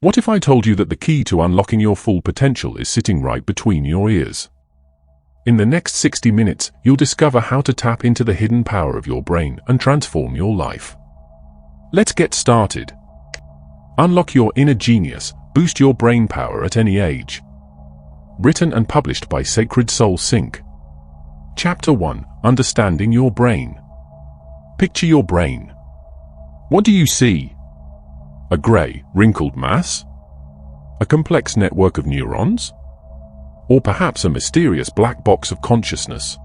What if I told you that the key to unlocking your full potential is sitting right between your ears? In the next 60 minutes, you'll discover how to tap into the hidden power of your brain and transform your life. Let's get started. Unlock your inner genius, boost your brain power at any age. Written and published by Sacred Soul Sync. Chapter 1: Understanding Your Brain. Picture your brain. What do you see? A grey, wrinkled mass? A complex network of neurons? Or perhaps a mysterious black box of consciousness?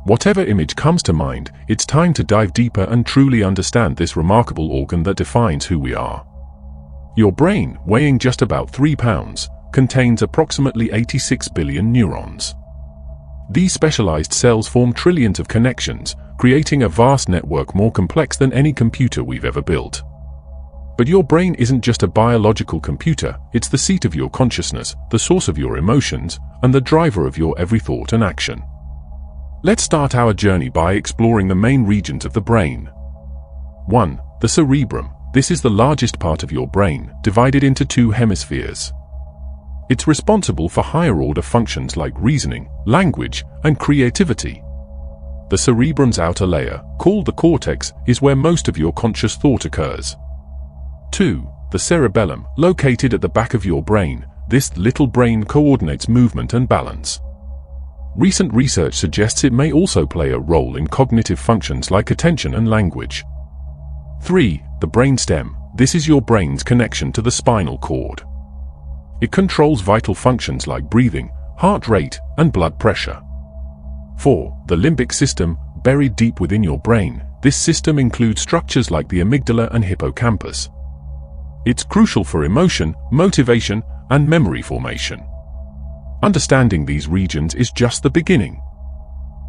Whatever image comes to mind, it's time to dive deeper and truly understand this remarkable organ that defines who we are. Your brain, weighing just about 3 pounds, contains approximately 86 billion neurons. These specialized cells form trillions of connections, creating a vast network more complex than any computer we've ever built. But your brain isn't just a biological computer, it's the seat of your consciousness, the source of your emotions, and the driver of your every thought and action. Let's start our journey by exploring the main regions of the brain. 1. The cerebrum. This is the largest part of your brain, divided into 2 hemispheres. It's responsible for higher-order functions like reasoning, language, and creativity. The cerebrum's outer layer, called the cortex, is where most of your conscious thought occurs. 2. The cerebellum, located at the back of your brain. This little brain coordinates movement and balance. Recent research suggests it may also play a role in cognitive functions like attention and language. 3. The brainstem. This is your brain's connection to the spinal cord. It controls vital functions like breathing, heart rate, and blood pressure. 4. The limbic system, buried deep within your brain. This system includes structures like the amygdala and hippocampus. It's crucial for emotion, motivation, and memory formation. Understanding these regions is just the beginning.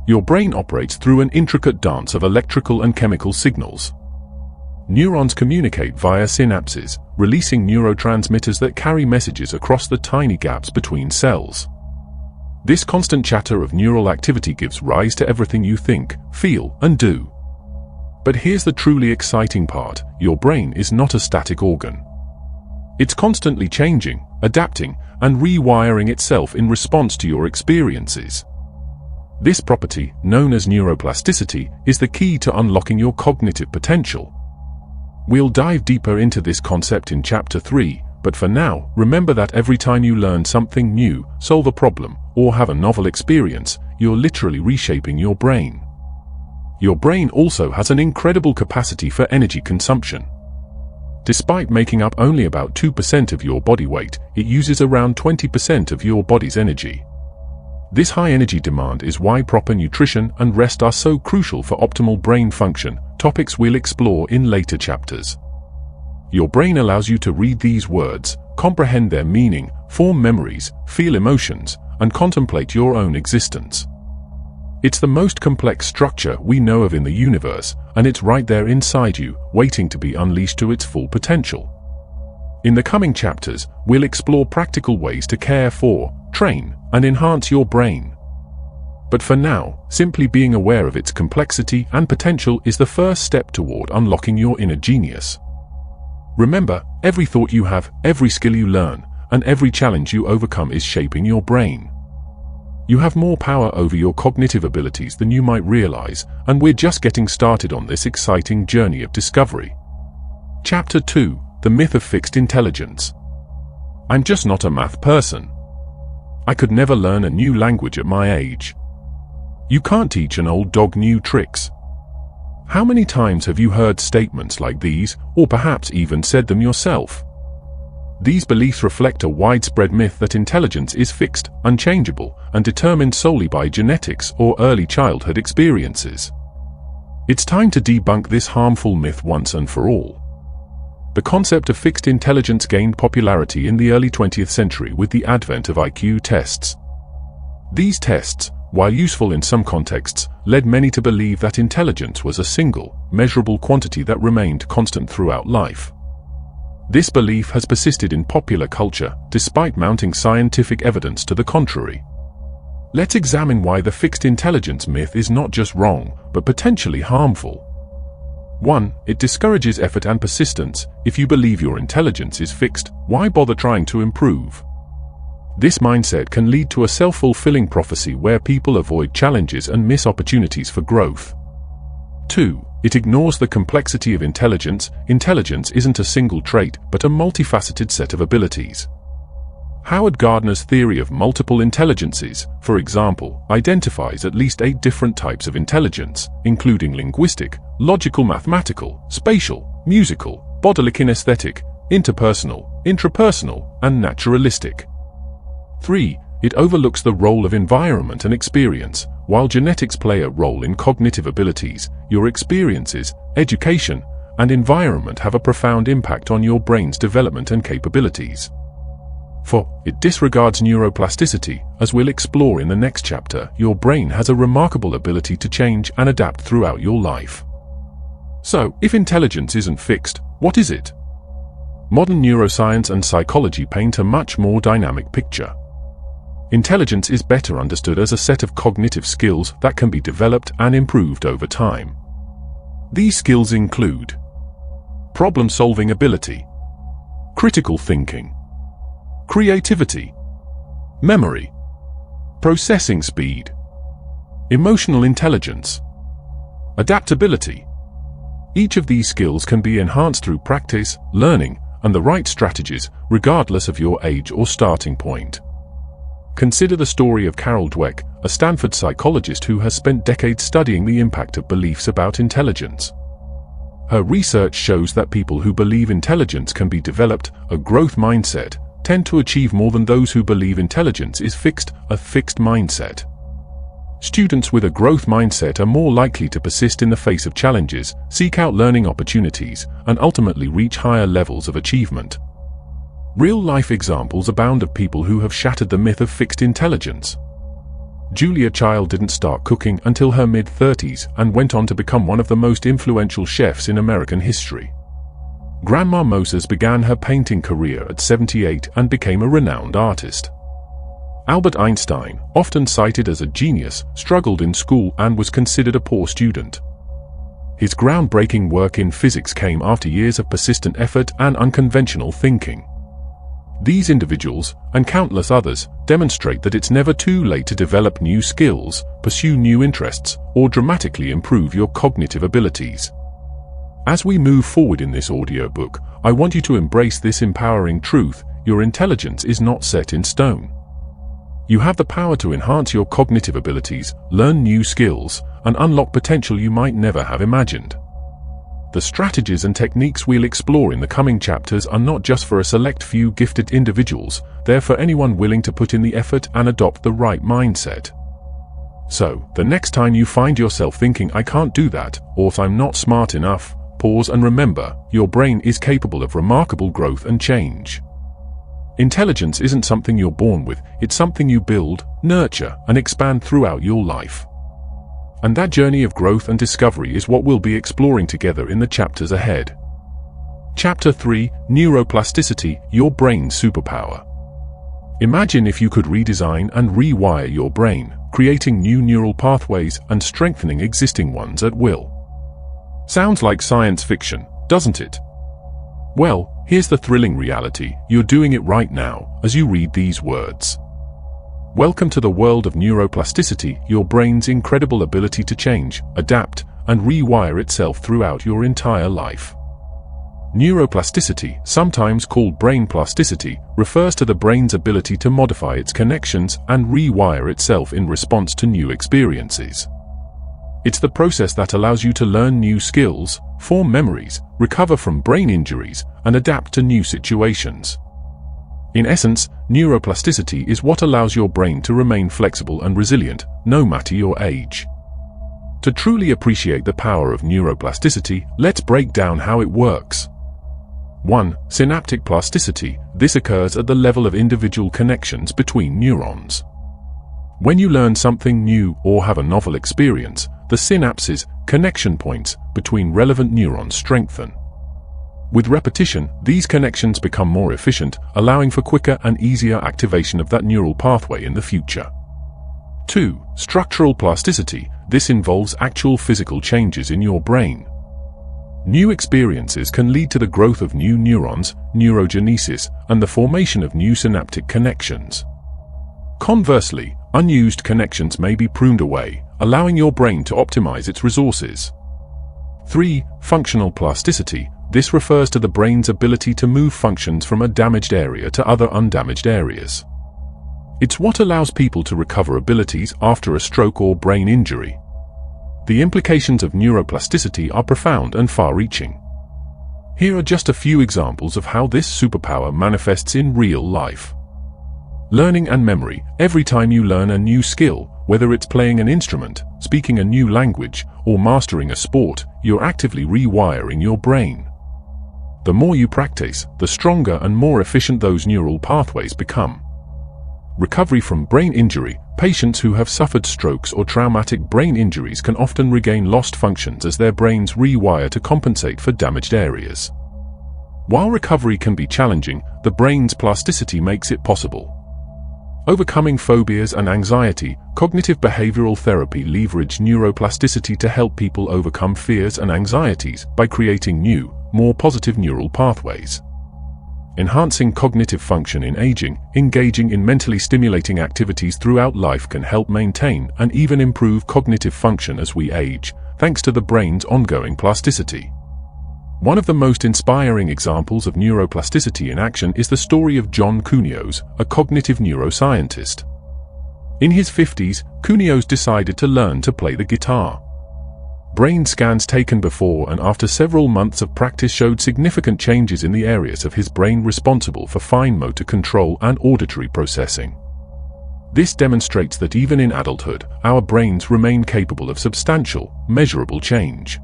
Your brain operates through an intricate dance of electrical and chemical signals. Neurons communicate via synapses, releasing neurotransmitters that carry messages across the tiny gaps between cells. This constant chatter of neural activity gives rise to everything you think, feel, and do. But here's the truly exciting part: your brain is not a static organ. It's constantly changing, adapting, and rewiring itself in response to your experiences. This property, known as neuroplasticity, is the key to unlocking your cognitive potential. We'll dive deeper into this concept in Chapter 3, but for now, remember that every time you learn something new, solve a problem, or have a novel experience, you're literally reshaping your brain. Your brain also has an incredible capacity for energy consumption. Despite making up only about 2% of your body weight, it uses around 20% of your body's energy. This high energy demand is why proper nutrition and rest are so crucial for optimal brain function, topics we'll explore in later chapters. Your brain allows you to read these words, comprehend their meaning, form memories, feel emotions, and contemplate your own existence. It's the most complex structure we know of in the universe, and it's right there inside you, waiting to be unleashed to its full potential. In the coming chapters, we'll explore practical ways to care for, train, and enhance your brain. But for now, simply being aware of its complexity and potential is the first step toward unlocking your inner genius. Remember, every thought you have, every skill you learn, and every challenge you overcome is shaping your brain. You have more power over your cognitive abilities than you might realize, and we're just getting started on this exciting journey of discovery. Chapter 2: The Myth of Fixed Intelligence. I'm just not a math person. I could never learn a new language at my age. You can't teach an old dog new tricks. How many times have you heard statements like these, or perhaps even said them yourself? These beliefs reflect a widespread myth that intelligence is fixed, unchangeable, and determined solely by genetics or early childhood experiences. It's time to debunk this harmful myth once and for all. The concept of fixed intelligence gained popularity in the early 20th century with the advent of IQ tests. These tests, while useful in some contexts, led many to believe that intelligence was a single, measurable quantity that remained constant throughout life. This belief has persisted in popular culture, despite mounting scientific evidence to the contrary. Let's examine why the fixed intelligence myth is not just wrong, but potentially harmful. 1. It discourages effort and persistence. If you believe your intelligence is fixed, why bother trying to improve? This mindset can lead to a self-fulfilling prophecy where people avoid challenges and miss opportunities for growth. 2. It ignores the complexity of intelligence. Intelligence isn't a single trait, but a multifaceted set of abilities. Howard Gardner's theory of multiple intelligences, for example, identifies at least 8 different types of intelligence, including linguistic, logical, mathematical, spatial, musical, bodily kinesthetic, interpersonal, intrapersonal, and naturalistic. 3. It overlooks the role of environment and experience. While genetics play a role in cognitive abilities, your experiences, education, and environment have a profound impact on your brain's development and capabilities. 4. It disregards neuroplasticity. As we'll explore in the next chapter, your brain has a remarkable ability to change and adapt throughout your life. So, if intelligence isn't fixed, what is it? Modern neuroscience and psychology paint a much more dynamic picture. Intelligence is better understood as a set of cognitive skills that can be developed and improved over time. These skills include problem-solving ability, critical thinking, creativity, memory, processing speed, emotional intelligence, adaptability. Each of these skills can be enhanced through practice, learning, and the right strategies, regardless of your age or starting point. Consider the story of Carol Dweck, a Stanford psychologist who has spent decades studying the impact of beliefs about intelligence. Her research shows that people who believe intelligence can be developed, a growth mindset, tend to achieve more than those who believe intelligence is fixed, a fixed mindset. Students with a growth mindset are more likely to persist in the face of challenges, seek out learning opportunities, and ultimately reach higher levels of achievement. Real-life examples abound of people who have shattered the myth of fixed intelligence. Julia Child didn't start cooking until her mid-30s and went on to become one of the most influential chefs in American history. Grandma Moses began her painting career at 78 and became a renowned artist. Albert Einstein, often cited as a genius, struggled in school and was considered a poor student. His groundbreaking work in physics came after years of persistent effort and unconventional thinking. These individuals, and countless others, demonstrate that it's never too late to develop new skills, pursue new interests, or dramatically improve your cognitive abilities. As we move forward in this audiobook, I want you to embrace this empowering truth: your intelligence is not set in stone. You have the power to enhance your cognitive abilities, learn new skills, and unlock potential you might never have imagined. The strategies and techniques we'll explore in the coming chapters are not just for a select few gifted individuals, they're for anyone willing to put in the effort and adopt the right mindset. So, the next time you find yourself thinking, "I can't do that," or "I'm not smart enough," pause and remember, your brain is capable of remarkable growth and change. Intelligence isn't something you're born with, it's something you build, nurture, and expand throughout your life. And that journey of growth and discovery is what we'll be exploring together in the chapters ahead. Chapter 3: Neuroplasticity, Your Brain's Superpower. Imagine if you could redesign and rewire your brain, creating new neural pathways and strengthening existing ones at will. Sounds like science fiction, doesn't it? Well, here's the thrilling reality: you're doing it right now, as you read these words. Welcome to the world of neuroplasticity, your brain's incredible ability to change, adapt, and rewire itself throughout your entire life. Neuroplasticity, sometimes called brain plasticity, refers to the brain's ability to modify its connections and rewire itself in response to new experiences. It's the process that allows you to learn new skills, form memories, recover from brain injuries, and adapt to new situations. In essence, neuroplasticity is what allows your brain to remain flexible and resilient, no matter your age. To truly appreciate the power of neuroplasticity, let's break down how it works. 1. Synaptic plasticity. This occurs at the level of individual connections between neurons. When you learn something new or have a novel experience, the synapses, connection points, between relevant neurons strengthen. With repetition, these connections become more efficient, allowing for quicker and easier activation of that neural pathway in the future. 2. Structural plasticity. This involves actual physical changes in your brain. New experiences can lead to the growth of new neurons, neurogenesis, and the formation of new synaptic connections. Conversely, unused connections may be pruned away, allowing your brain to optimize its resources. 3. Functional plasticity. This refers to the brain's ability to move functions from a damaged area to other undamaged areas. It's what allows people to recover abilities after a stroke or brain injury. The implications of neuroplasticity are profound and far-reaching. Here are just a few examples of how this superpower manifests in real life. Learning and memory. Every time you learn a new skill, whether it's playing an instrument, speaking a new language, or mastering a sport, you're actively rewiring your brain. The more you practice, the stronger and more efficient those neural pathways become. Recovery from brain injury. Patients who have suffered strokes or traumatic brain injuries can often regain lost functions as their brains rewire to compensate for damaged areas. While recovery can be challenging, the brain's plasticity makes it possible. Overcoming phobias and anxiety. Cognitive behavioral therapy leverages neuroplasticity to help people overcome fears and anxieties by creating new, more positive neural pathways. Enhancing cognitive function in aging. Engaging in mentally stimulating activities throughout life can help maintain and even improve cognitive function as we age, thanks to the brain's ongoing plasticity. One of the most inspiring examples of neuroplasticity in action is the story of John Cuneos, a cognitive neuroscientist. In his 50s, Cuneos decided to learn to play the guitar. Brain scans taken before and after several months of practice showed significant changes in the areas of his brain responsible for fine motor control and auditory processing. This demonstrates that even in adulthood, our brains remain capable of substantial, measurable change.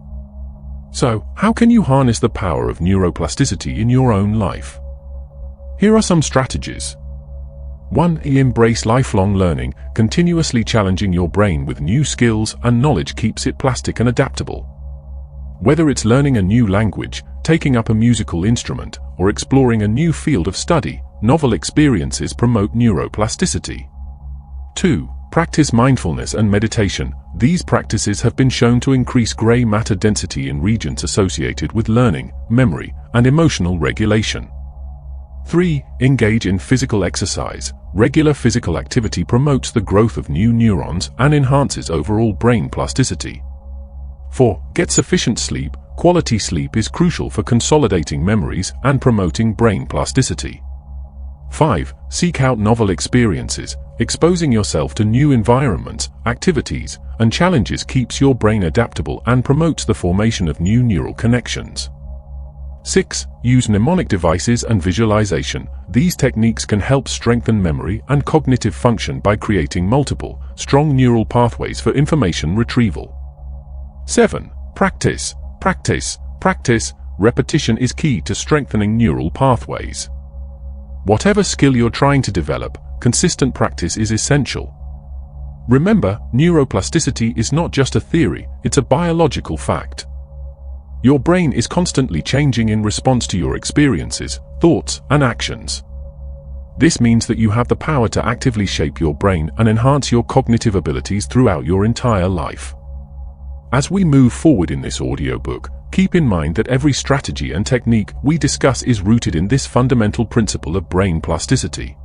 So, how can you harness the power of neuroplasticity in your own life? Here are some strategies. 1. Embrace lifelong learning. Continuously challenging your brain with new skills and knowledge keeps it plastic and adaptable. Whether it's learning a new language, taking up a musical instrument, or exploring a new field of study, novel experiences promote neuroplasticity. 2. Practice mindfulness and meditation. These practices have been shown to increase gray matter density in regions associated with learning, memory, and emotional regulation. 3. Engage in physical exercise. Regular physical activity promotes the growth of new neurons and enhances overall brain plasticity. 4. Get sufficient sleep. Quality sleep is crucial for consolidating memories and promoting brain plasticity. 5. Seek out novel experiences. Exposing yourself to new environments, activities, and challenges keeps your brain adaptable and promotes the formation of new neural connections. 6. Use mnemonic devices and visualization. These techniques can help strengthen memory and cognitive function by creating multiple, strong neural pathways for information retrieval. 7. Practice. Practice. Practice. Repetition is key to strengthening neural pathways. Whatever skill you're trying to develop, consistent practice is essential. Remember, neuroplasticity is not just a theory, it's a biological fact. Your brain is constantly changing in response to your experiences, thoughts, and actions. This means that you have the power to actively shape your brain and enhance your cognitive abilities throughout your entire life. As we move forward in this audiobook, keep in mind that every strategy and technique we discuss is rooted in this fundamental principle of brain plasticity.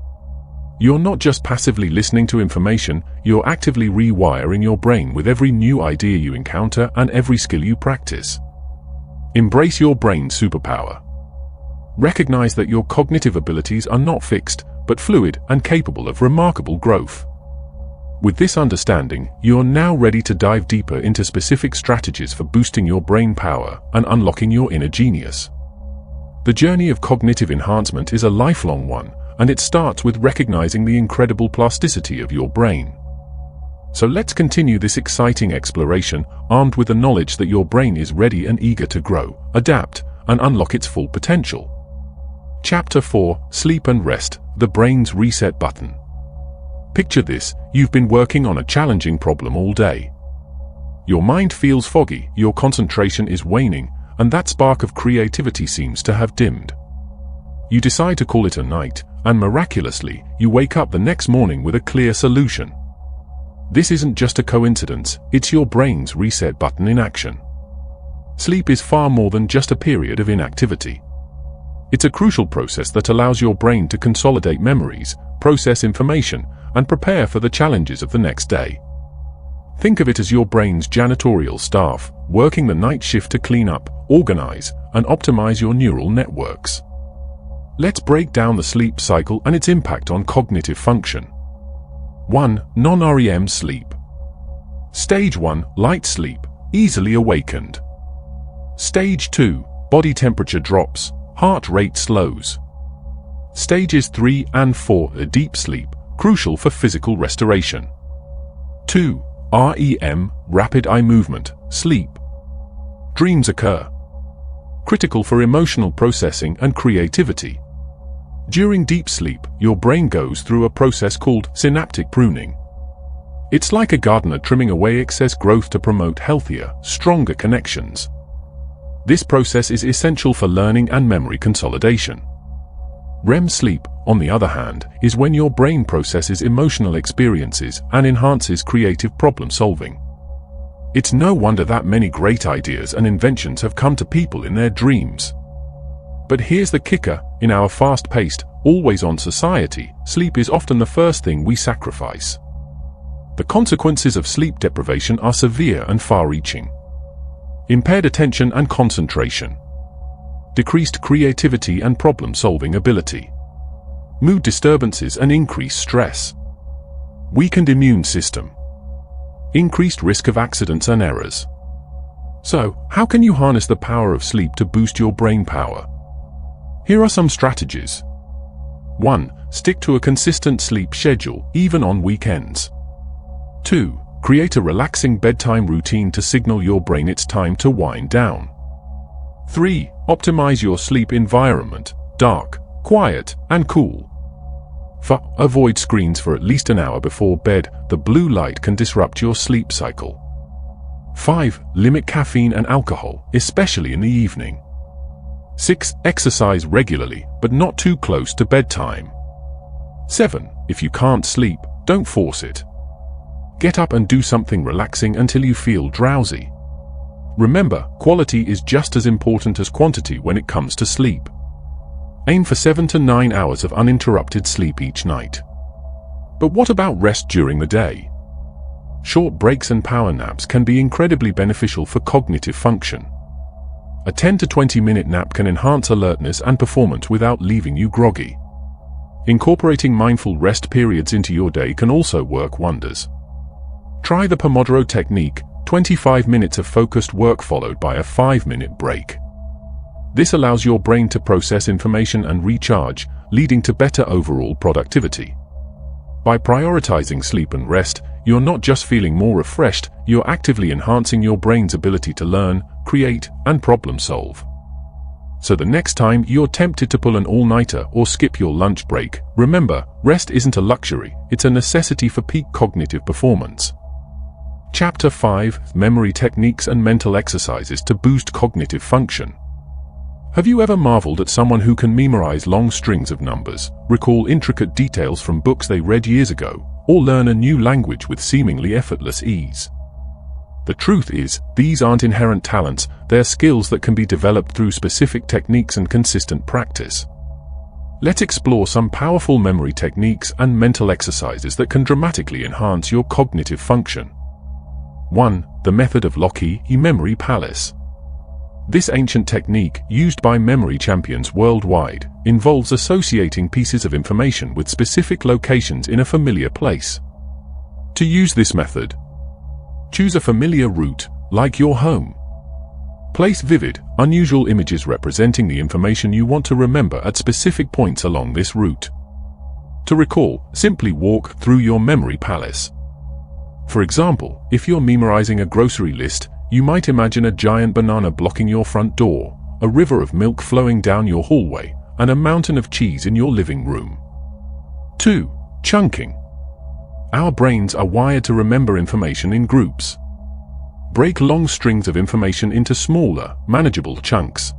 You're not just passively listening to information, you're actively rewiring your brain with every new idea you encounter and every skill you practice. Embrace your brain's superpower. Recognize that your cognitive abilities are not fixed, but fluid and capable of remarkable growth. With this understanding, you're now ready to dive deeper into specific strategies for boosting your brain power and unlocking your inner genius. The journey of cognitive enhancement is a lifelong one, and it starts with recognizing the incredible plasticity of your brain. So let's continue this exciting exploration, armed with the knowledge that your brain is ready and eager to grow, adapt, and unlock its full potential. Chapter 4: Sleep and Rest, the brain's reset button. Picture this: you've been working on a challenging problem all day. Your mind feels foggy, your concentration is waning, and that spark of creativity seems to have dimmed. You decide to call it a night, and miraculously, you wake up the next morning with a clear solution. This isn't just a coincidence, it's your brain's reset button in action. Sleep is far more than just a period of inactivity. It's a crucial process that allows your brain to consolidate memories, process information, and prepare for the challenges of the next day. Think of it as your brain's janitorial staff, working the night shift to clean up, organize, and optimize your neural networks. Let's break down the sleep cycle and its impact on cognitive function. 1. Non-REM sleep. Stage 1, light sleep, easily awakened. Stage 2, body temperature drops, heart rate slows. Stages 3 and 4 are deep sleep, crucial for physical restoration. 2. REM, rapid eye movement, sleep. Dreams occur. Critical for emotional processing and creativity. During deep sleep, your brain goes through a process called synaptic pruning. It's like a gardener trimming away excess growth to promote healthier, stronger connections. This process is essential for learning and memory consolidation. REM sleep, on the other hand, is when your brain processes emotional experiences and enhances creative problem solving. It's no wonder that many great ideas and inventions have come to people in their dreams. But here's the kicker: in our fast-paced, always-on society, sleep is often the first thing we sacrifice. The consequences of sleep deprivation are severe and far-reaching. Impaired attention and concentration. Decreased creativity and problem-solving ability. Mood disturbances and increased stress. Weakened immune system. Increased risk of accidents and errors. So, how can you harness the power of sleep to boost your brain power? Here are some strategies. 1. Stick to a consistent sleep schedule, even on weekends. 2. Create a relaxing bedtime routine to signal your brain it's time to wind down. 3. Optimize your sleep environment, dark, quiet, and cool. 4. Avoid screens for at least an hour before bed. The blue light can disrupt your sleep cycle. 5. Limit caffeine and alcohol, especially in the evening. 6. Exercise regularly, but not too close to bedtime. 7. If you can't sleep, don't force it. Get up and do something relaxing until you feel drowsy. Remember, quality is just as important as quantity when it comes to sleep. Aim for 7 to 9 hours of uninterrupted sleep each night. But what about rest during the day? Short breaks and power naps can be incredibly beneficial for cognitive function. A 10 to 20-minute nap can enhance alertness and performance without leaving you groggy. Incorporating mindful rest periods into your day can also work wonders. Try the Pomodoro technique, 25 minutes of focused work followed by a 5-minute break. This allows your brain to process information and recharge, leading to better overall productivity. By prioritizing sleep and rest, you're not just feeling more refreshed, you're actively enhancing your brain's ability to learn, create, and problem solve. So the next time you're tempted to pull an all-nighter or skip your lunch break, remember, rest isn't a luxury, it's a necessity for peak cognitive performance. Chapter 5: Memory Techniques and Mental Exercises to Boost Cognitive Function. Have you ever marveled at someone who can memorize long strings of numbers, recall intricate details from books they read years ago, or learn a new language with seemingly effortless ease? The truth is, these aren't inherent talents, they're skills that can be developed through specific techniques and consistent practice. Let's explore some powerful memory techniques and mental exercises that can dramatically enhance your cognitive function. 1. The method of Lockheed Memory Palace. This ancient technique, used by memory champions worldwide, involves associating pieces of information with specific locations in a familiar place. To use this method, choose a familiar route, like your home. Place vivid, unusual images representing the information you want to remember at specific points along this route. To recall, simply walk through your memory palace. For example, if you're memorizing a grocery list, you might imagine a giant banana blocking your front door, a river of milk flowing down your hallway, and a mountain of cheese in your living room. 2. Chunking. Our brains are wired to remember information in groups. Break long strings of information into smaller, manageable chunks.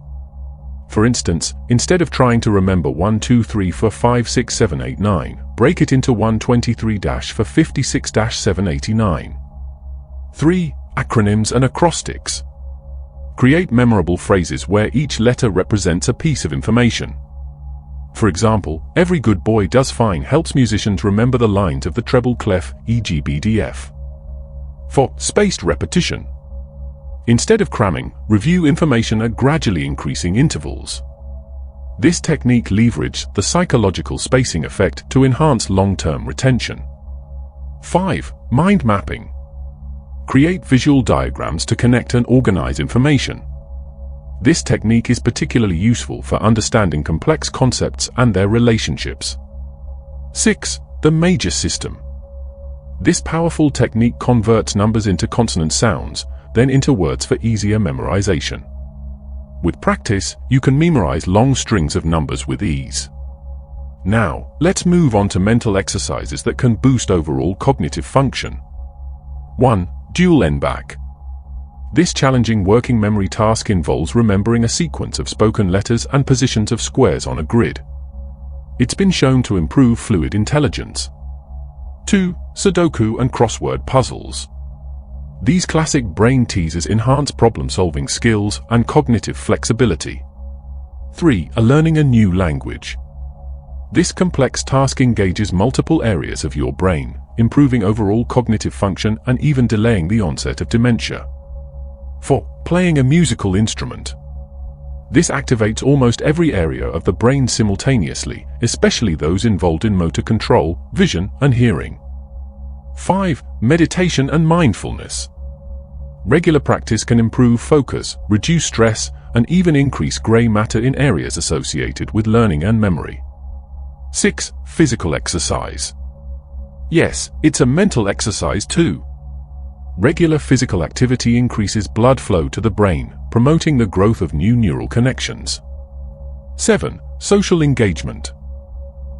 For instance, instead of trying to remember 1, 2, 3, 4, 5, 6, 7, 8, 9, break it into 123-456-789. 3. Acronyms and acrostics. Create memorable phrases where each letter represents a piece of information. For example, "Every good boy does fine" helps musicians remember the lines of the treble clef, e.g. BDF. 4. Spaced repetition. Instead of cramming, review information at gradually increasing intervals. This technique leverages the psychological spacing effect to enhance long-term retention. 5. Mind mapping. Create visual diagrams to connect and organize information. This technique is particularly useful for understanding complex concepts and their relationships. 6. The major system. This powerful technique converts numbers into consonant sounds, then into words for easier memorization. With practice, you can memorize long strings of numbers with ease. Now, let's move on to mental exercises that can boost overall cognitive function. 1. Dual embark. This challenging working memory task involves remembering a sequence of spoken letters and positions of squares on a grid. It's been shown to improve fluid intelligence. 2. Sudoku and crossword puzzles. These classic brain teasers enhance problem-solving skills and cognitive flexibility. 3. Learning a new language. This complex task engages multiple areas of your brain, improving overall cognitive function and even delaying the onset of dementia. 4. Playing a musical instrument. This activates almost every area of the brain simultaneously, especially those involved in motor control, vision, and hearing. 5. Meditation and mindfulness. Regular practice can improve focus, reduce stress, and even increase gray matter in areas associated with learning and memory. 6. Physical exercise. Yes, it's a mental exercise too. Regular physical activity increases blood flow to the brain, promoting the growth of new neural connections. 7. Social engagement.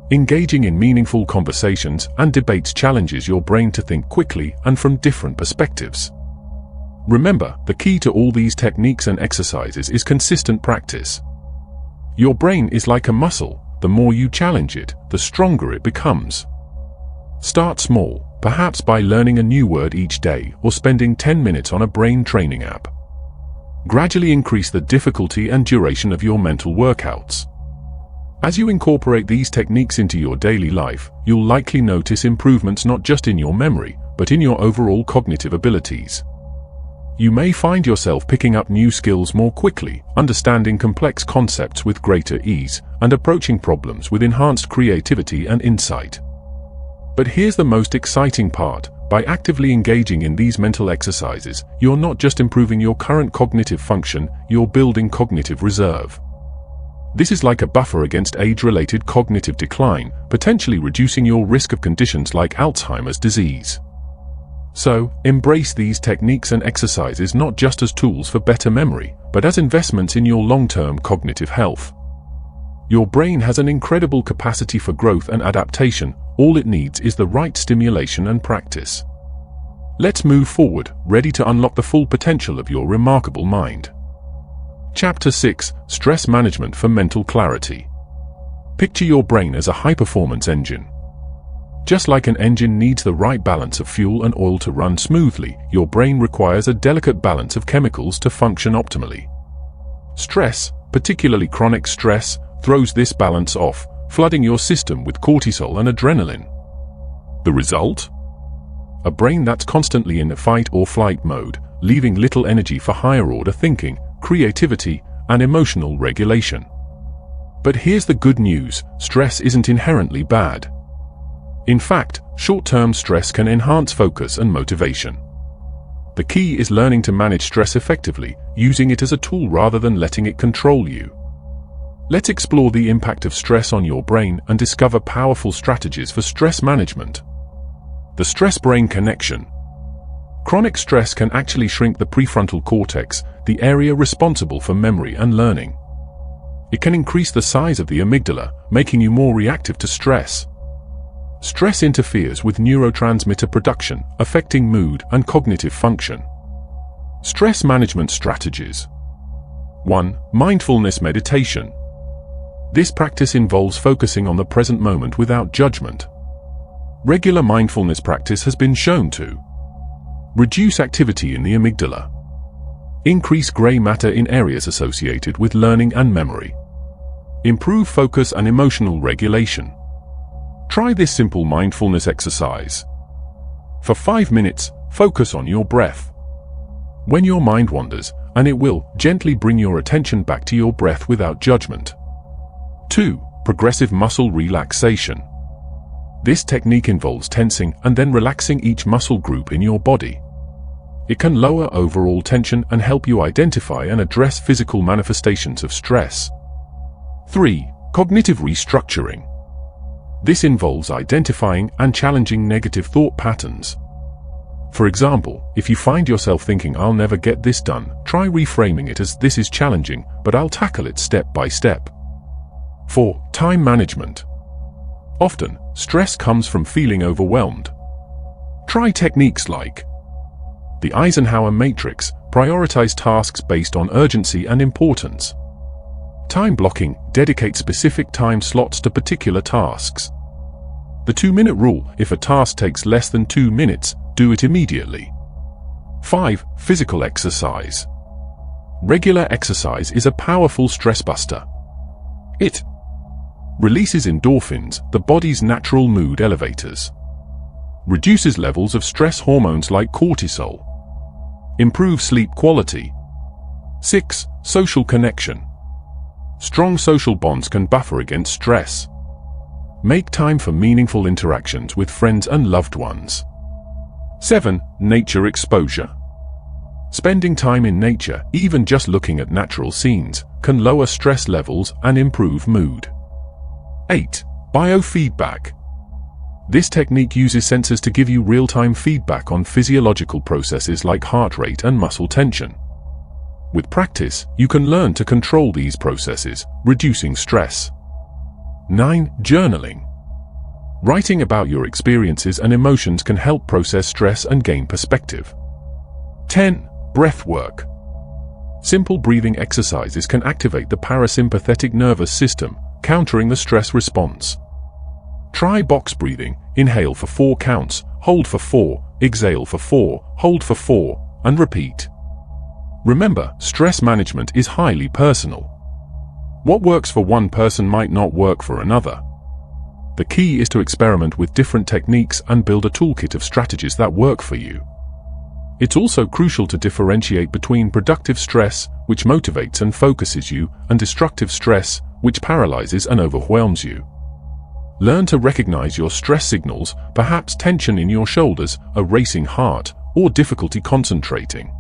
Engaging in meaningful conversations and debates challenges your brain to think quickly and from different perspectives. Remember, the key to all these techniques and exercises is consistent practice. Your brain is like a muscle. The more you challenge it, the stronger it becomes. Start small, perhaps by learning a new word each day or spending 10 minutes on a brain training app. Gradually increase the difficulty and duration of your mental workouts. As you incorporate these techniques into your daily life, you'll likely notice improvements not just in your memory, but in your overall cognitive abilities. You may find yourself picking up new skills more quickly, understanding complex concepts with greater ease, and approaching problems with enhanced creativity and insight. But here's the most exciting part. By actively engaging in these mental exercises, you're not just improving your current cognitive function, you're building cognitive reserve. This is like a buffer against age-related cognitive decline, potentially reducing your risk of conditions like Alzheimer's disease. So, embrace these techniques and exercises not just as tools for better memory, but as investments in your long-term cognitive health. Your brain has an incredible capacity for growth and adaptation. All it needs is the right stimulation and practice. Let's move forward, ready to unlock the full potential of your remarkable mind. Chapter 6: Stress Management for Mental Clarity. Picture your brain as a high-performance engine. Just like an engine needs the right balance of fuel and oil to run smoothly, your brain requires a delicate balance of chemicals to function optimally. Stress, particularly chronic stress, throws this balance off, flooding your system with cortisol and adrenaline. The result? A brain that's constantly in a fight or flight mode, leaving little energy for higher-order thinking, creativity, and emotional regulation. But here's the good news: stress isn't inherently bad. In fact, short-term stress can enhance focus and motivation. The key is learning to manage stress effectively, using it as a tool rather than letting it control you. Let's explore the impact of stress on your brain and discover powerful strategies for stress management. The stress-brain connection. Chronic stress can actually shrink the prefrontal cortex, the area responsible for memory and learning. It can increase the size of the amygdala, making you more reactive to stress. Stress interferes with neurotransmitter production, affecting mood and cognitive function. Stress management strategies. 1. Mindfulness meditation. This practice involves focusing on the present moment without judgment. Regular mindfulness practice has been shown to reduce activity in the amygdala, Increase gray matter in areas associated with learning and memory. Improve focus and emotional regulation. Try this simple mindfulness exercise. For 5 minutes, focus on your breath. When your mind wanders, and it will, gently bring your attention back to your breath without judgment. 2. Progressive muscle relaxation. This technique involves tensing and then relaxing each muscle group in your body. It can lower overall tension and help you identify and address physical manifestations of stress. 3. Cognitive restructuring. This involves identifying and challenging negative thought patterns. For example, if you find yourself thinking, "I'll never get this done," try reframing it as, "This is challenging, but I'll tackle it step by step." 4. Time management. Often, stress comes from feeling overwhelmed. Try techniques like the Eisenhower matrix. Prioritize tasks based on urgency and importance. Time blocking. Dedicate specific time slots to particular tasks. The 2-minute rule. If a task takes less than 2 minutes, do it immediately. 5. Physical exercise. Regular exercise is a powerful stress buster. It releases endorphins, the body's natural mood elevators. Reduces levels of stress hormones like cortisol. Improves sleep quality. 6. Social connection. Strong social bonds can buffer against stress. Make time for meaningful interactions with friends and loved ones. 7. Nature exposure. Spending time in nature, even just looking at natural scenes, can lower stress levels and improve mood. 8. Biofeedback. This technique uses sensors to give you real-time feedback on physiological processes like heart rate and muscle tension. With practice, you can learn to control these processes, reducing stress. 9. Journaling. Writing about your experiences and emotions can help process stress and gain perspective. 10. Breath work. Simple breathing exercises can activate the parasympathetic nervous system, countering the stress response. Try box breathing. Inhale for 4 counts, hold for 4, exhale for 4, hold for 4, and repeat. Remember, stress management is highly personal. What works for one person might not work for another. The key is to experiment with different techniques and build a toolkit of strategies that work for you. It's also crucial to differentiate between productive stress, which motivates and focuses you, and destructive stress, which paralyzes and overwhelms you. Learn to recognize your stress signals, perhaps tension in your shoulders, a racing heart, or difficulty concentrating.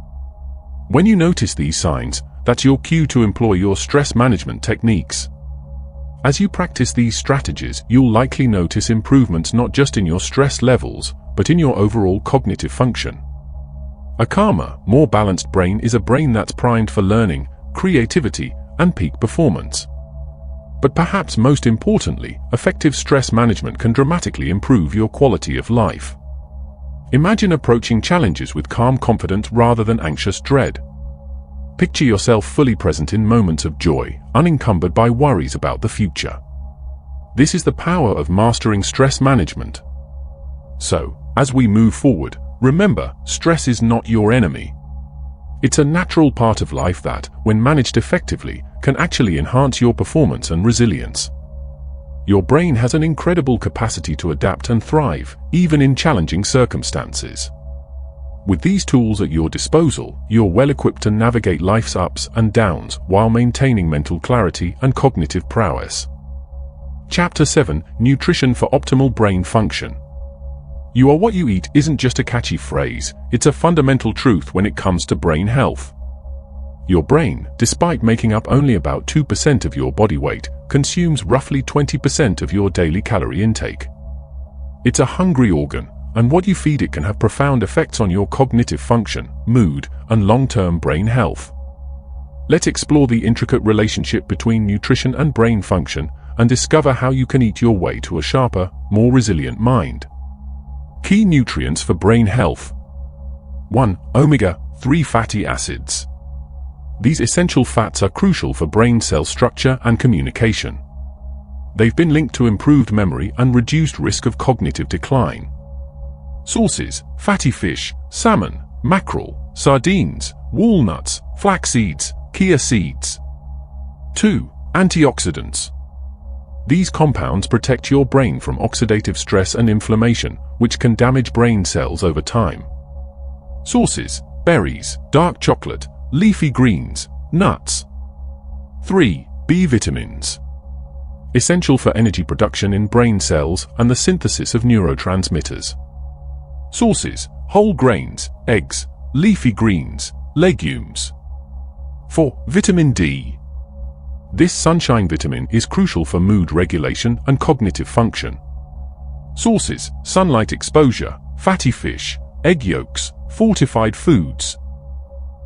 When you notice these signs, that's your cue to employ your stress management techniques. As you practice these strategies, you'll likely notice improvements not just in your stress levels, but in your overall cognitive function. A calmer, more balanced brain is a brain that's primed for learning, creativity, and peak performance. But perhaps most importantly, effective stress management can dramatically improve your quality of life. Imagine approaching challenges with calm confidence rather than anxious dread. Picture yourself fully present in moments of joy, unencumbered by worries about the future. This is the power of mastering stress management. So, as we move forward, remember, stress is not your enemy. It's a natural part of life that, when managed effectively, can actually enhance your performance and resilience. Your brain has an incredible capacity to adapt and thrive, even in challenging circumstances. With these tools at your disposal, you're well equipped to navigate life's ups and downs while maintaining mental clarity and cognitive prowess. Chapter 7: Nutrition for Optimal Brain Function. You are what you eat isn't just a catchy phrase, it's a fundamental truth when it comes to brain health. Your brain, despite making up only about 2% of your body weight, consumes roughly 20% of your daily calorie intake. It's a hungry organ, and what you feed it can have profound effects on your cognitive function, mood, and long-term brain health. Let's explore the intricate relationship between nutrition and brain function and discover how you can eat your way to a sharper, more resilient mind. Key nutrients for brain health. 1. Omega-3 fatty acids. These essential fats are crucial for brain cell structure and communication. They've been linked to improved memory and reduced risk of cognitive decline. Sources: fatty fish, salmon, mackerel, sardines, walnuts, flax seeds, chia seeds. 2. Antioxidants. These compounds protect your brain from oxidative stress and inflammation, which can damage brain cells over time. Sources: berries, dark chocolate, leafy greens, nuts. 3. B vitamins. Essential for energy production in brain cells and the synthesis of neurotransmitters. Sources: whole grains, eggs, leafy greens, legumes. 4. Vitamin D. This sunshine vitamin is crucial for mood regulation and cognitive function. Sources: sunlight exposure, fatty fish, egg yolks, fortified foods.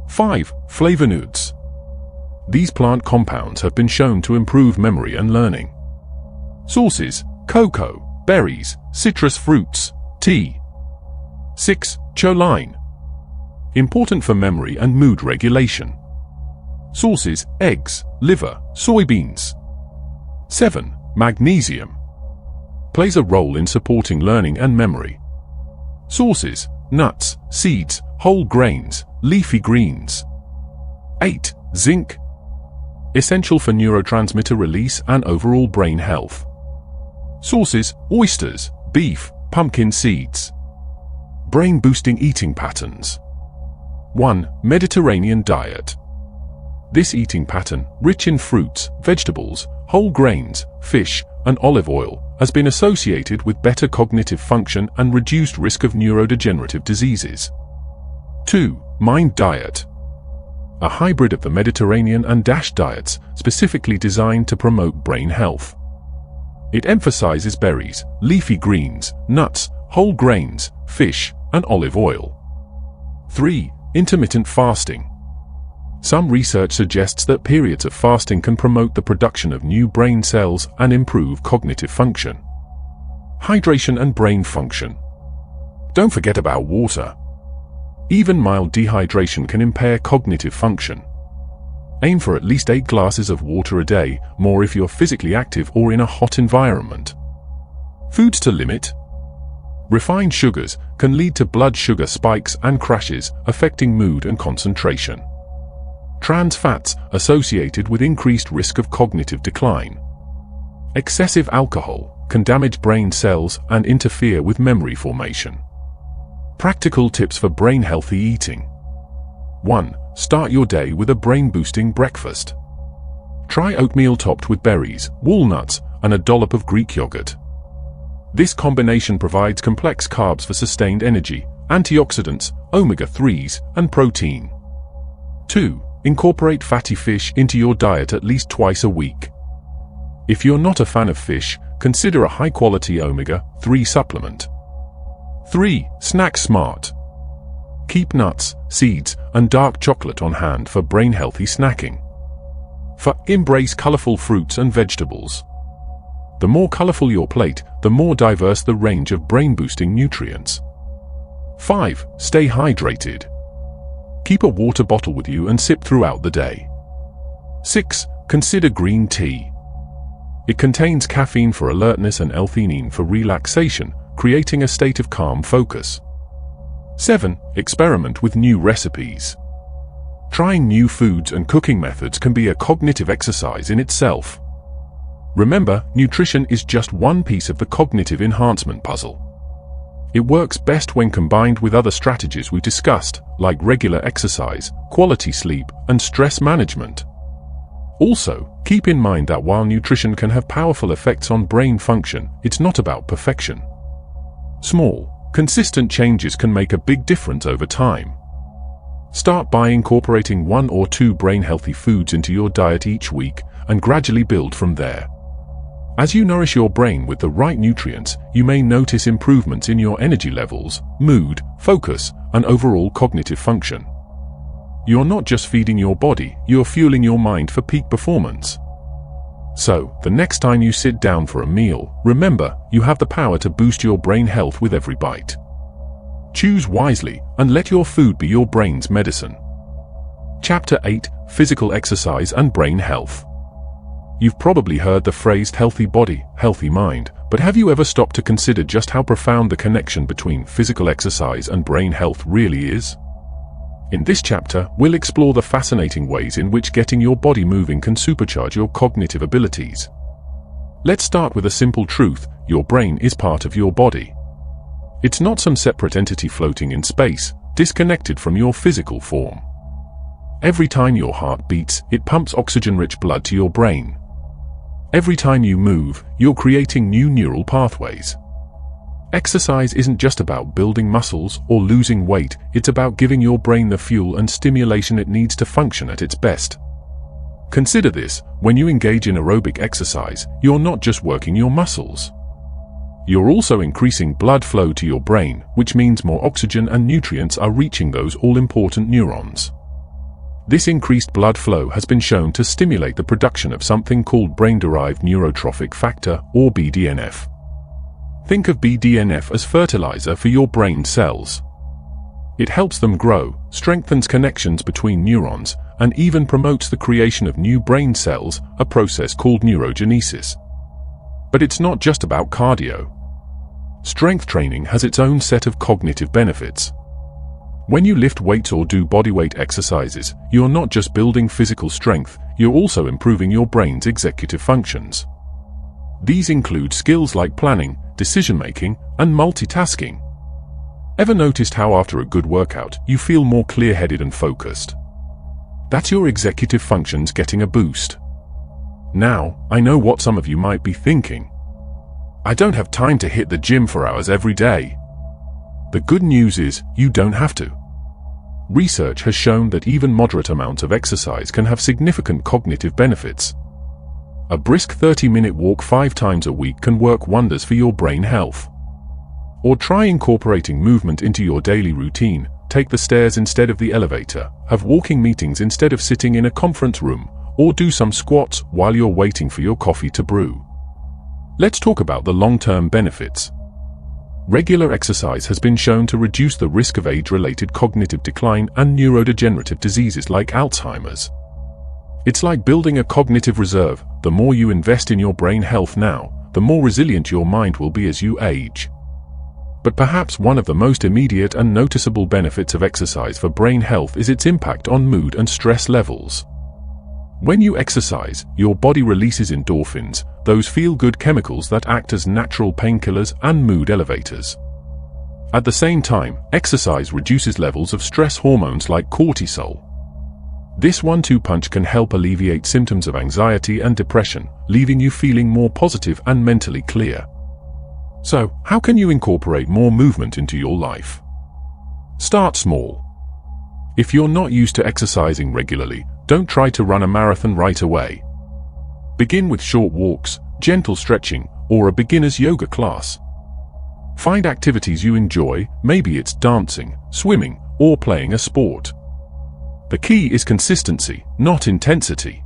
5. Flavonoids. These plant compounds have been shown to improve memory and learning. Sources: cocoa, berries, citrus fruits, tea. 6. Choline. Important for memory and mood regulation. Sources: eggs, liver, soybeans. 7. Magnesium. Plays a role in supporting learning and memory. Sources: nuts, seeds, whole grains, leafy greens. 8. Zinc. Essential for neurotransmitter release and overall brain health. Sources: oysters, beef, pumpkin seeds. Brain-boosting eating patterns. 1. Mediterranean diet. This eating pattern, rich in fruits, vegetables, whole grains, fish, and olive oil, has been associated with better cognitive function and reduced risk of neurodegenerative diseases. 2. Mind diet. A hybrid of the Mediterranean and DASH diets, specifically designed to promote brain health. It emphasizes berries, leafy greens, nuts, whole grains, fish, and olive oil. 3. Intermittent fasting. Some research suggests that periods of fasting can promote the production of new brain cells and improve cognitive function. Hydration and brain function. Don't forget about water. Even mild dehydration can impair cognitive function. Aim for at least 8 glasses of water a day, more if you're physically active or in a hot environment. Foods to limit. Refined sugars can lead to blood sugar spikes and crashes, affecting mood and concentration. Trans fats associated with increased risk of cognitive decline. Excessive alcohol can damage brain cells and interfere with memory formation. Practical tips for brain-healthy eating. 1. Start your day with a brain-boosting breakfast. Try oatmeal topped with berries, walnuts, and a dollop of Greek yogurt. This combination provides complex carbs for sustained energy, antioxidants, omega-3s, and protein. 2. Incorporate fatty fish into your diet at least twice a week. If you're not a fan of fish, consider a high-quality omega-3 supplement. 3. Snack smart. Keep nuts, seeds, and dark chocolate on hand for brain-healthy snacking. 4. Embrace colorful fruits and vegetables. The more colorful your plate, the more diverse the range of brain-boosting nutrients. 5. Stay hydrated. Keep a water bottle with you and sip throughout the day. 6. Consider green tea. It contains caffeine for alertness and L-theanine for relaxation, creating a state of calm focus. 7. Experiment with new recipes. Trying new foods and cooking methods can be a cognitive exercise in itself. Remember, nutrition is just one piece of the cognitive enhancement puzzle. It works best when combined with other strategies we discussed, like regular exercise, quality sleep, and stress management. Also, keep in mind that while nutrition can have powerful effects on brain function, it's not about perfection. Small, consistent changes can make a big difference over time. Start by incorporating 1 or 2 brain-healthy foods into your diet each week, and gradually build from there. As you nourish your brain with the right nutrients, you may notice improvements in your energy levels, mood, focus, and overall cognitive function. You're not just feeding your body, you're fueling your mind for peak performance. So, the next time you sit down for a meal, remember, you have the power to boost your brain health with every bite. Choose wisely, and let your food be your brain's medicine. Chapter 8: Physical Exercise and Brain Health. You've probably heard the phrase healthy body, healthy mind, but have you ever stopped to consider just how profound the connection between physical exercise and brain health really is? In this chapter, we'll explore the fascinating ways in which getting your body moving can supercharge your cognitive abilities. Let's start with a simple truth: your brain is part of your body. It's not some separate entity floating in space, disconnected from your physical form. Every time your heart beats, it pumps oxygen-rich blood to your brain. Every time you move, you're creating new neural pathways. Exercise isn't just about building muscles or losing weight, it's about giving your brain the fuel and stimulation it needs to function at its best. Consider this: when you engage in aerobic exercise, you're not just working your muscles. You're also increasing blood flow to your brain, which means more oxygen and nutrients are reaching those all-important neurons. This increased blood flow has been shown to stimulate the production of something called brain-derived neurotrophic factor, or BDNF. Think of BDNF as fertilizer for your brain cells. It helps them grow, strengthens connections between neurons, and even promotes the creation of new brain cells, a process called neurogenesis. But it's not just about cardio. Strength training has its own set of cognitive benefits. When you lift weights or do bodyweight exercises, you're not just building physical strength, you're also improving your brain's executive functions. These include skills like planning, decision-making, and multitasking. Ever noticed how after a good workout, you feel more clear-headed and focused? That's your executive functions getting a boost. Now, I know what some of you might be thinking. I don't have time to hit the gym for hours every day. The good news is, you don't have to. Research has shown that even moderate amounts of exercise can have significant cognitive benefits. A brisk 30-minute walk 5 times a week can work wonders for your brain health. Or try incorporating movement into your daily routine. Take the stairs instead of the elevator, have walking meetings instead of sitting in a conference room, or do some squats while you're waiting for your coffee to brew. Let's talk about the long-term benefits. Regular exercise has been shown to reduce the risk of age-related cognitive decline and neurodegenerative diseases like Alzheimer's. It's like building a cognitive reserve. The more you invest in your brain health now, the more resilient your mind will be as you age. But perhaps one of the most immediate and noticeable benefits of exercise for brain health is its impact on mood and stress levels. When you exercise, your body releases endorphins, those feel-good chemicals that act as natural painkillers and mood elevators. At the same time, exercise reduces levels of stress hormones like cortisol. This one-two punch can help alleviate symptoms of anxiety and depression, leaving you feeling more positive and mentally clear. So, how can you incorporate more movement into your life? Start small. If you're not used to exercising regularly, don't try to run a marathon right away. Begin with short walks, gentle stretching, or a beginner's yoga class. Find activities you enjoy, maybe it's dancing, swimming, or playing a sport. The key is consistency, not intensity.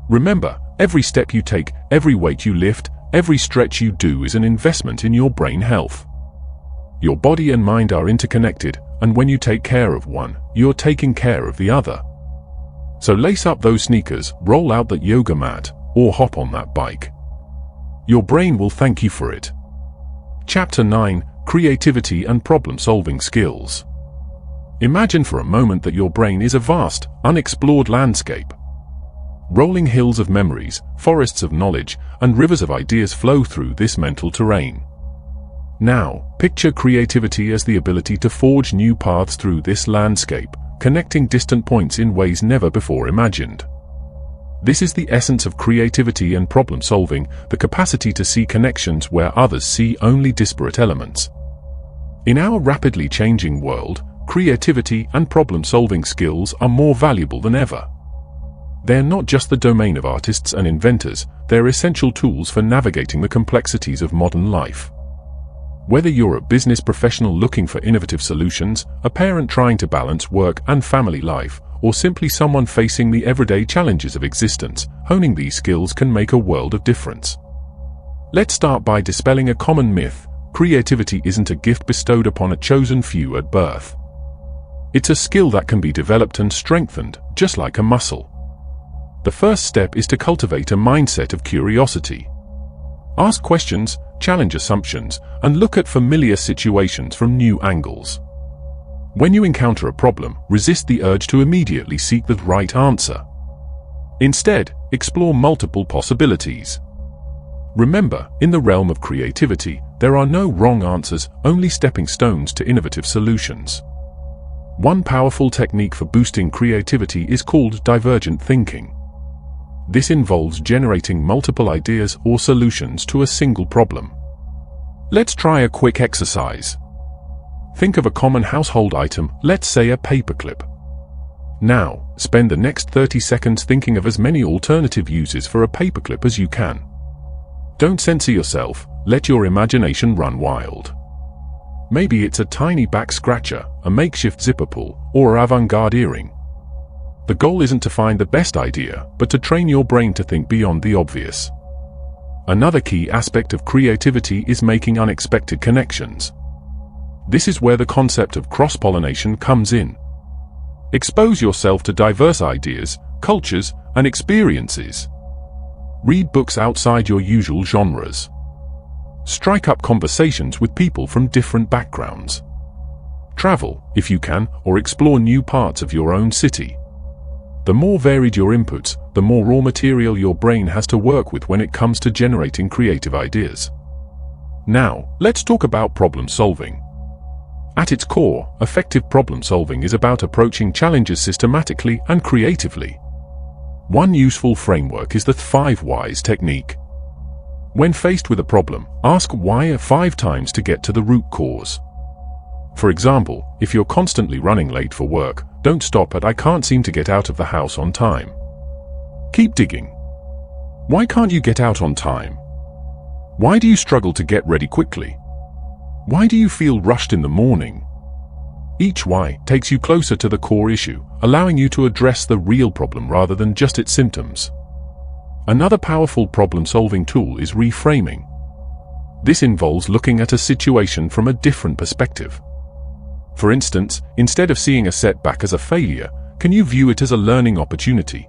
Remember, every step you take, every weight you lift, every stretch you do is an investment in your brain health. Your body and mind are interconnected, and when you take care of one, you're taking care of the other. So lace up those sneakers, roll out that yoga mat, or hop on that bike. Your brain will thank you for it. Chapter 9: Creativity and Problem-Solving Skills. Imagine for a moment that your brain is a vast, unexplored landscape. Rolling hills of memories, forests of knowledge, and rivers of ideas flow through this mental terrain. Now, picture creativity as the ability to forge new paths through this landscape, connecting distant points in ways never before imagined. This is the essence of creativity and problem-solving, the capacity to see connections where others see only disparate elements. In our rapidly changing world, creativity and problem-solving skills are more valuable than ever. They're not just the domain of artists and inventors, they're essential tools for navigating the complexities of modern life. Whether you're a business professional looking for innovative solutions, a parent trying to balance work and family life, or simply someone facing the everyday challenges of existence, honing these skills can make a world of difference. Let's start by dispelling a common myth: creativity isn't a gift bestowed upon a chosen few at birth. It's a skill that can be developed and strengthened, just like a muscle. The first step is to cultivate a mindset of curiosity. Ask questions, challenge assumptions, and look at familiar situations from new angles. When you encounter a problem, resist the urge to immediately seek the right answer. Instead, explore multiple possibilities. Remember, in the realm of creativity, there are no wrong answers, only stepping stones to innovative solutions. One powerful technique for boosting creativity is called divergent thinking. This involves generating multiple ideas or solutions to a single problem. Let's try a quick exercise. Think of a common household item, let's say a paperclip. Now, spend the next 30 seconds thinking of as many alternative uses for a paperclip as you can. Don't censor yourself, let your imagination run wild. Maybe it's a tiny back scratcher, a makeshift zipper pull, or an avant-garde earring. The goal isn't to find the best idea, but to train your brain to think beyond the obvious. Another key aspect of creativity is making unexpected connections. This is where the concept of cross-pollination comes in. Expose yourself to diverse ideas, cultures, and experiences. Read books outside your usual genres. Strike up conversations with people from different backgrounds. Travel, if you can, or explore new parts of your own city. The more varied your inputs, the more raw material your brain has to work with when it comes to generating creative ideas. Now, let's talk about problem solving. At its core, effective problem solving is about approaching challenges systematically and creatively. One useful framework is the 5 whys technique. When faced with a problem, ask why 5 times to get to the root cause. For example, if you're constantly running late for work, don't stop at "I can't seem to get out of the house on time." Keep digging. Why can't you get out on time? Why do you struggle to get ready quickly? Why do you feel rushed in the morning? Each why takes you closer to the core issue, allowing you to address the real problem rather than just its symptoms. Another powerful problem-solving tool is reframing. This involves looking at a situation from a different perspective. For instance, instead of seeing a setback as a failure, can you view it as a learning opportunity?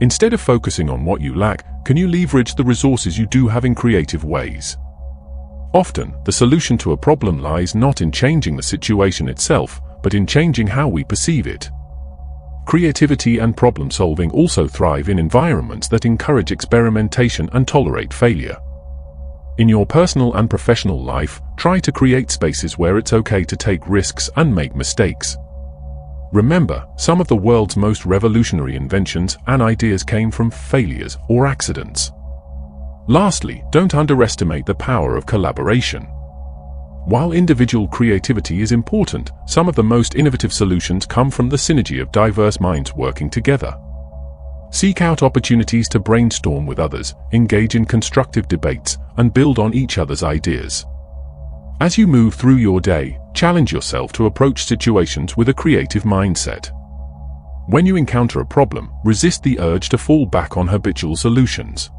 Instead of focusing on what you lack, can you leverage the resources you do have in creative ways? Often, the solution to a problem lies not in changing the situation itself, but in changing how we perceive it. Creativity and problem-solving also thrive in environments that encourage experimentation and tolerate failure. In your personal and professional life, try to create spaces where it's okay to take risks and make mistakes. Remember, some of the world's most revolutionary inventions and ideas came from failures or accidents. Lastly, don't underestimate the power of collaboration. While individual creativity is important, some of the most innovative solutions come from the synergy of diverse minds working together. Seek out opportunities to brainstorm with others, engage in constructive debates, and build on each other's ideas. As you move through your day, challenge yourself to approach situations with a creative mindset. When you encounter a problem, resist the urge to fall back on habitual solutions.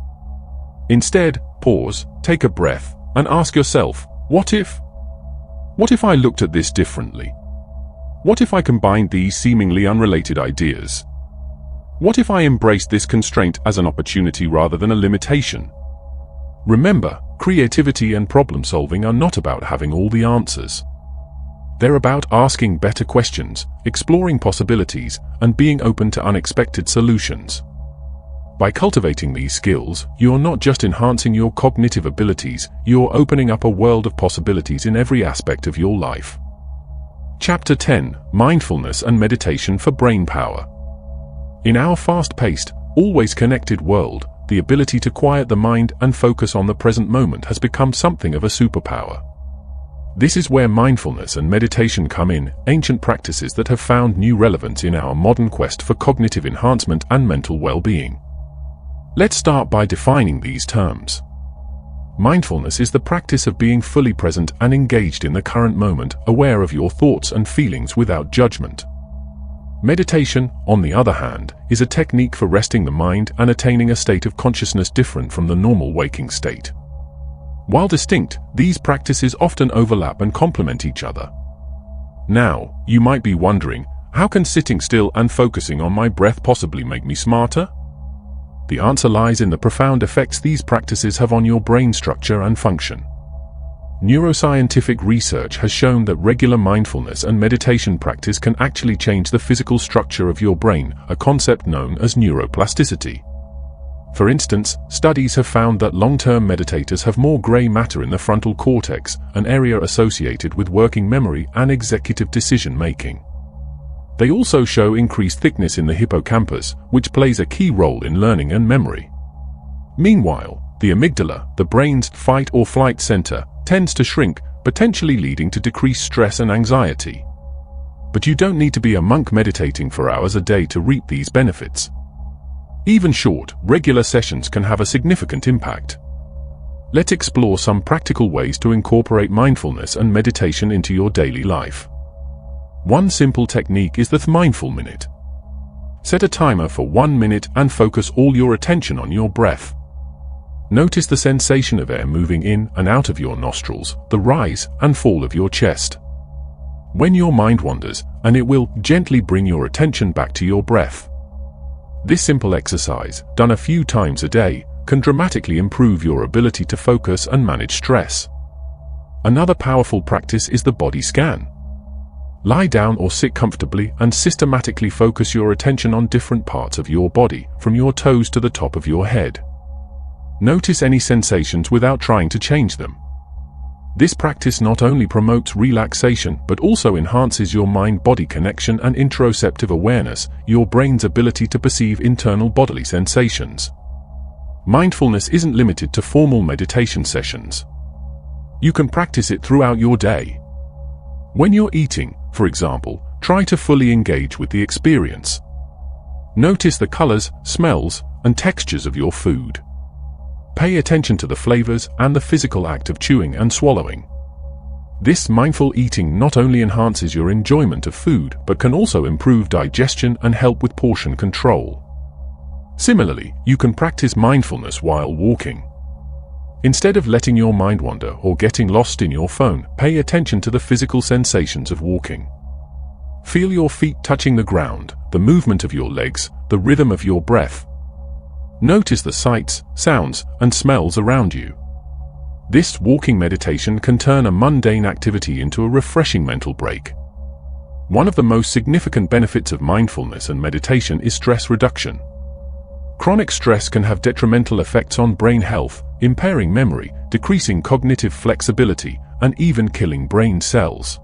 Instead, pause, take a breath, and ask yourself, what if? What if I looked at this differently? What if I combined these seemingly unrelated ideas? What if I embraced this constraint as an opportunity rather than a limitation? Remember, creativity and problem-solving are not about having all the answers. They're about asking better questions, exploring possibilities, and being open to unexpected solutions. By cultivating these skills, you're not just enhancing your cognitive abilities, you're opening up a world of possibilities in every aspect of your life. Chapter 10: Mindfulness and Meditation for Brain Power. In our fast-paced, always connected world, the ability to quiet the mind and focus on the present moment has become something of a superpower. This is where mindfulness and meditation come in, ancient practices that have found new relevance in our modern quest for cognitive enhancement and mental well-being. Let's start by defining these terms. Mindfulness is the practice of being fully present and engaged in the current moment, aware of your thoughts and feelings without judgment. Meditation, on the other hand, is a technique for resting the mind and attaining a state of consciousness different from the normal waking state. While distinct, these practices often overlap and complement each other. Now, you might be wondering, how can sitting still and focusing on my breath possibly make me smarter? The answer lies in the profound effects these practices have on your brain structure and function. Neuroscientific research has shown that regular mindfulness and meditation practice can actually change the physical structure of your brain, a concept known as neuroplasticity. For instance, studies have found that long-term meditators have more gray matter in the frontal cortex, an area associated with working memory and executive decision-making. They also show increased thickness in the hippocampus, which plays a key role in learning and memory. Meanwhile, the amygdala, the brain's fight-or-flight center, tends to shrink, potentially leading to decreased stress and anxiety. But you don't need to be a monk meditating for hours a day to reap these benefits. Even short, regular sessions can have a significant impact. Let's explore some practical ways to incorporate mindfulness and meditation into your daily life. One simple technique is the mindful minute. Set a timer for 1 minute and focus all your attention on your breath. Notice the sensation of air moving in and out of your nostrils, the rise and fall of your chest. When your mind wanders, and it will, gently bring your attention back to your breath. This simple exercise, done a few times a day, can dramatically improve your ability to focus and manage stress. Another powerful practice is the body scan. Lie down or sit comfortably and systematically focus your attention on different parts of your body, from your toes to the top of your head. Notice any sensations without trying to change them. This practice not only promotes relaxation but also enhances your mind-body connection and interoceptive awareness, your brain's ability to perceive internal bodily sensations. Mindfulness isn't limited to formal meditation sessions. You can practice it throughout your day. When you're eating, for example, try to fully engage with the experience. Notice the colors, smells, and textures of your food. Pay attention to the flavors and the physical act of chewing and swallowing. This mindful eating not only enhances your enjoyment of food but can also improve digestion and help with portion control. Similarly, you can practice mindfulness while walking. Instead of letting your mind wander or getting lost in your phone, pay attention to the physical sensations of walking. Feel your feet touching the ground, the movement of your legs, the rhythm of your breath. Notice the sights, sounds, and smells around you. This walking meditation can turn a mundane activity into a refreshing mental break. One of the most significant benefits of mindfulness and meditation is stress reduction. Chronic stress can have detrimental effects on brain health, impairing memory, decreasing cognitive flexibility, and even killing brain cells.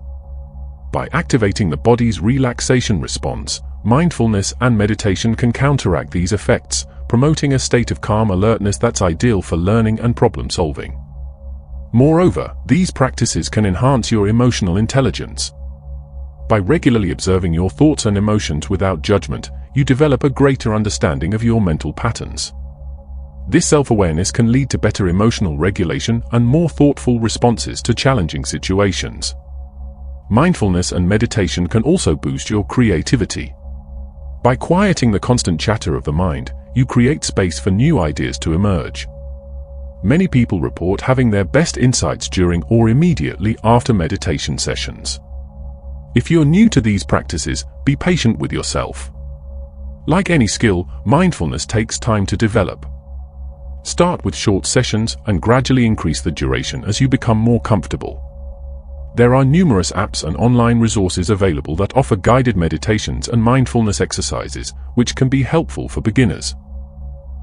By activating the body's relaxation response, mindfulness and meditation can counteract these effects, promoting a state of calm alertness that's ideal for learning and problem solving. Moreover, these practices can enhance your emotional intelligence. By regularly observing your thoughts and emotions without judgment, you develop a greater understanding of your mental patterns. This self-awareness can lead to better emotional regulation and more thoughtful responses to challenging situations. Mindfulness and meditation can also boost your creativity. By quieting the constant chatter of the mind, you create space for new ideas to emerge. Many people report having their best insights during or immediately after meditation sessions. If you're new to these practices, be patient with yourself. Like any skill, mindfulness takes time to develop. Start with short sessions and gradually increase the duration as you become more comfortable. There are numerous apps and online resources available that offer guided meditations and mindfulness exercises, which can be helpful for beginners.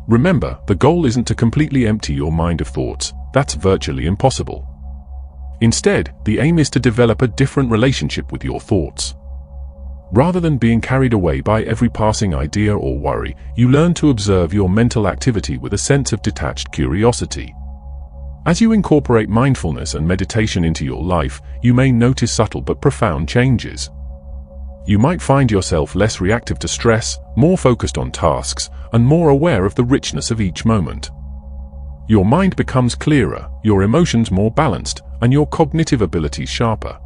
Remember, the goal isn't to completely empty your mind of thoughts. That's virtually impossible. Instead, the aim is to develop a different relationship with your thoughts. Rather than being carried away by every passing idea or worry, you learn to observe your mental activity with a sense of detached curiosity. As you incorporate mindfulness and meditation into your life, you may notice subtle but profound changes. You might find yourself less reactive to stress, more focused on tasks, and more aware of the richness of each moment. Your mind becomes clearer, your emotions more balanced, and your cognitive abilities sharper.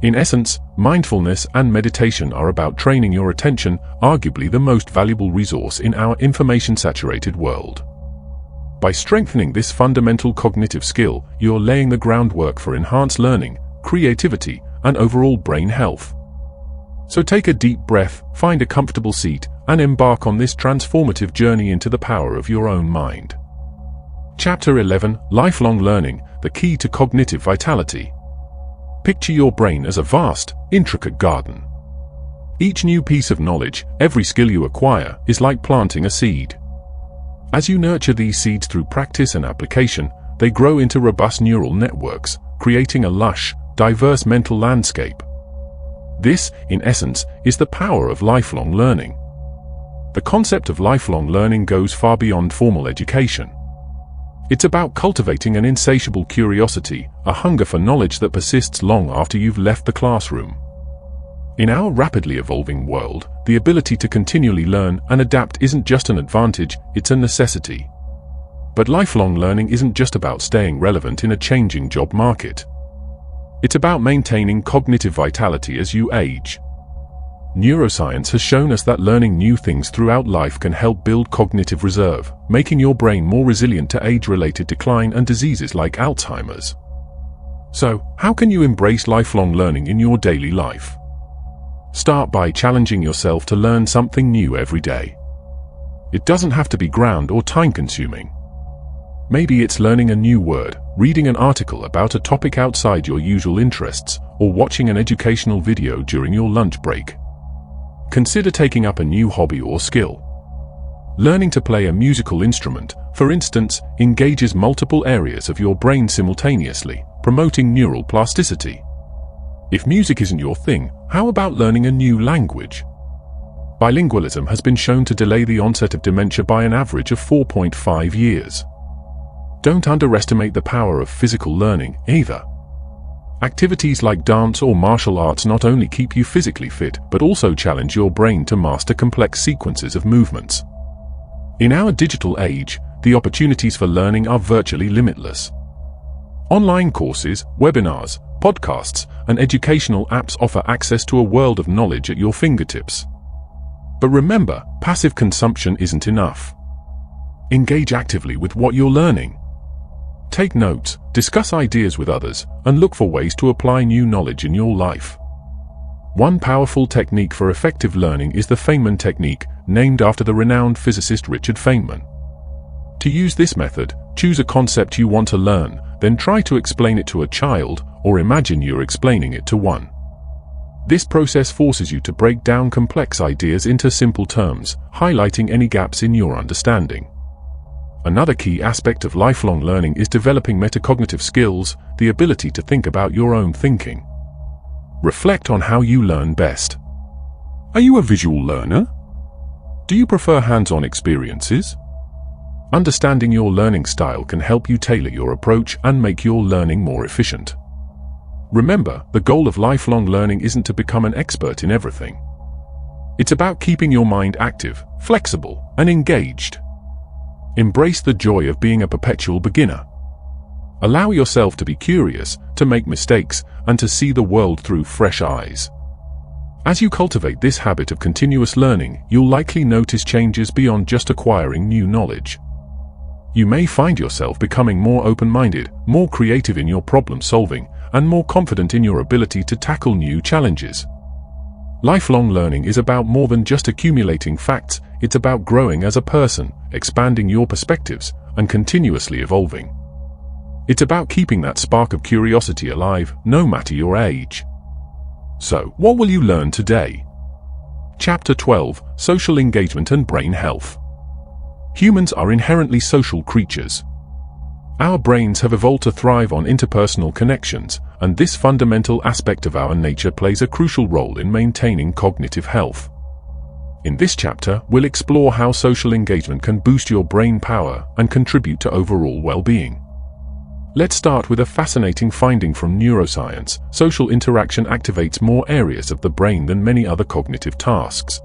In essence, mindfulness and meditation are about training your attention, arguably the most valuable resource in our information-saturated world. By strengthening this fundamental cognitive skill, you're laying the groundwork for enhanced learning, creativity, and overall brain health. So take a deep breath, find a comfortable seat, and embark on this transformative journey into the power of your own mind. Chapter 11, Lifelong Learning, the Key to Cognitive Vitality. Picture your brain as a vast, intricate garden. Each new piece of knowledge, every skill you acquire, is like planting a seed. As you nurture these seeds through practice and application, they grow into robust neural networks, creating a lush, diverse mental landscape. This, in essence, is the power of lifelong learning. The concept of lifelong learning goes far beyond formal education. It's about cultivating an insatiable curiosity, a hunger for knowledge that persists long after you've left the classroom. In our rapidly evolving world, the ability to continually learn and adapt isn't just an advantage, it's a necessity. But lifelong learning isn't just about staying relevant in a changing job market. It's about maintaining cognitive vitality as you age. Neuroscience has shown us that learning new things throughout life can help build cognitive reserve, making your brain more resilient to age-related decline and diseases like Alzheimer's. So, how can you embrace lifelong learning in your daily life? Start by challenging yourself to learn something new every day. It doesn't have to be grand or time-consuming. Maybe it's learning a new word, reading an article about a topic outside your usual interests, or watching an educational video during your lunch break. Consider taking up a new hobby or skill. Learning to play a musical instrument, for instance, engages multiple areas of your brain simultaneously, promoting neuroplasticity. If music isn't your thing, how about learning a new language? Bilingualism has been shown to delay the onset of dementia by an average of 4.5 years. Don't underestimate the power of physical learning, either. Activities like dance or martial arts not only keep you physically fit, but also challenge your brain to master complex sequences of movements. In our digital age, the opportunities for learning are virtually limitless. Online courses, webinars, podcasts, and educational apps offer access to a world of knowledge at your fingertips. But remember, passive consumption isn't enough. Engage actively with what you're learning. Take notes, discuss ideas with others, and look for ways to apply new knowledge in your life. One powerful technique for effective learning is the Feynman technique, named after the renowned physicist Richard Feynman. To use this method, choose a concept you want to learn, then try to explain it to a child, or imagine you're explaining it to one. This process forces you to break down complex ideas into simple terms, highlighting any gaps in your understanding. Another key aspect of lifelong learning is developing metacognitive skills, the ability to think about your own thinking. Reflect on how you learn best. Are you a visual learner? Do you prefer hands-on experiences? Understanding your learning style can help you tailor your approach and make your learning more efficient. Remember, the goal of lifelong learning isn't to become an expert in everything. It's about keeping your mind active, flexible, and engaged. Embrace the joy of being a perpetual beginner. Allow yourself to be curious, to make mistakes, and to see the world through fresh eyes. As you cultivate this habit of continuous learning, you'll likely notice changes beyond just acquiring new knowledge. You may find yourself becoming more open-minded, more creative in your problem-solving, and more confident in your ability to tackle new challenges. Lifelong learning is about more than just accumulating facts, it's about growing as a person, expanding your perspectives, and continuously evolving. It's about keeping that spark of curiosity alive, no matter your age. So, what will you learn today? Chapter 12, Social Engagement and Brain Health. Humans are inherently social creatures. Our brains have evolved to thrive on interpersonal connections, and this fundamental aspect of our nature plays a crucial role in maintaining cognitive health. In this chapter, we'll explore how social engagement can boost your brain power and contribute to overall well-being. Let's start with a fascinating finding from neuroscience. Social interaction activates more areas of the brain than many other cognitive tasks.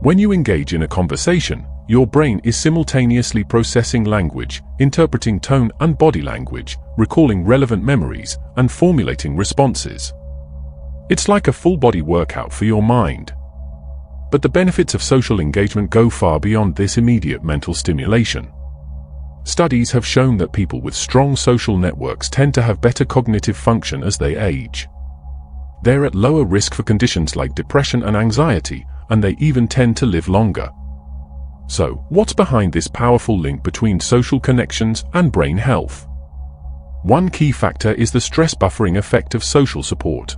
When you engage in a conversation, your brain is simultaneously processing language, interpreting tone and body language, recalling relevant memories, and formulating responses. It's like a full-body workout for your mind. But the benefits of social engagement go far beyond this immediate mental stimulation. Studies have shown that people with strong social networks tend to have better cognitive function as they age. They're at lower risk for conditions like depression and anxiety, and they even tend to live longer. So, what's behind this powerful link between social connections and brain health? One key factor is the stress buffering effect of social support.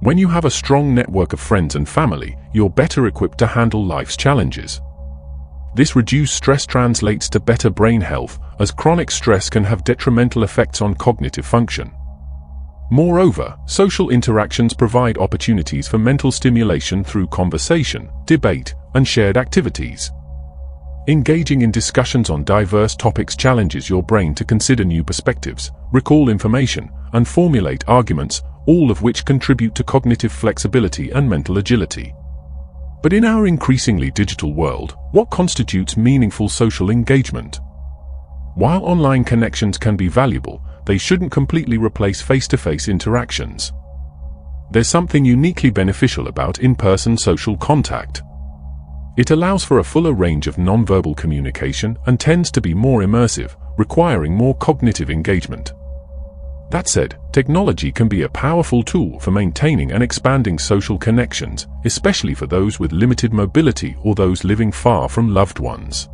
When you have a strong network of friends and family, you're better equipped to handle life's challenges. This reduced stress translates to better brain health, as chronic stress can have detrimental effects on cognitive function. Moreover, social interactions provide opportunities for mental stimulation through conversation, debate, and shared activities. Engaging in discussions on diverse topics challenges your brain to consider new perspectives, recall information, and formulate arguments, all of which contribute to cognitive flexibility and mental agility. But in our increasingly digital world, what constitutes meaningful social engagement? While online connections can be valuable, they shouldn't completely replace face-to-face interactions. There's something uniquely beneficial about in-person social contact. It allows for a fuller range of nonverbal communication and tends to be more immersive, requiring more cognitive engagement. That said, technology can be a powerful tool for maintaining and expanding social connections, especially for those with limited mobility or those living far from loved ones.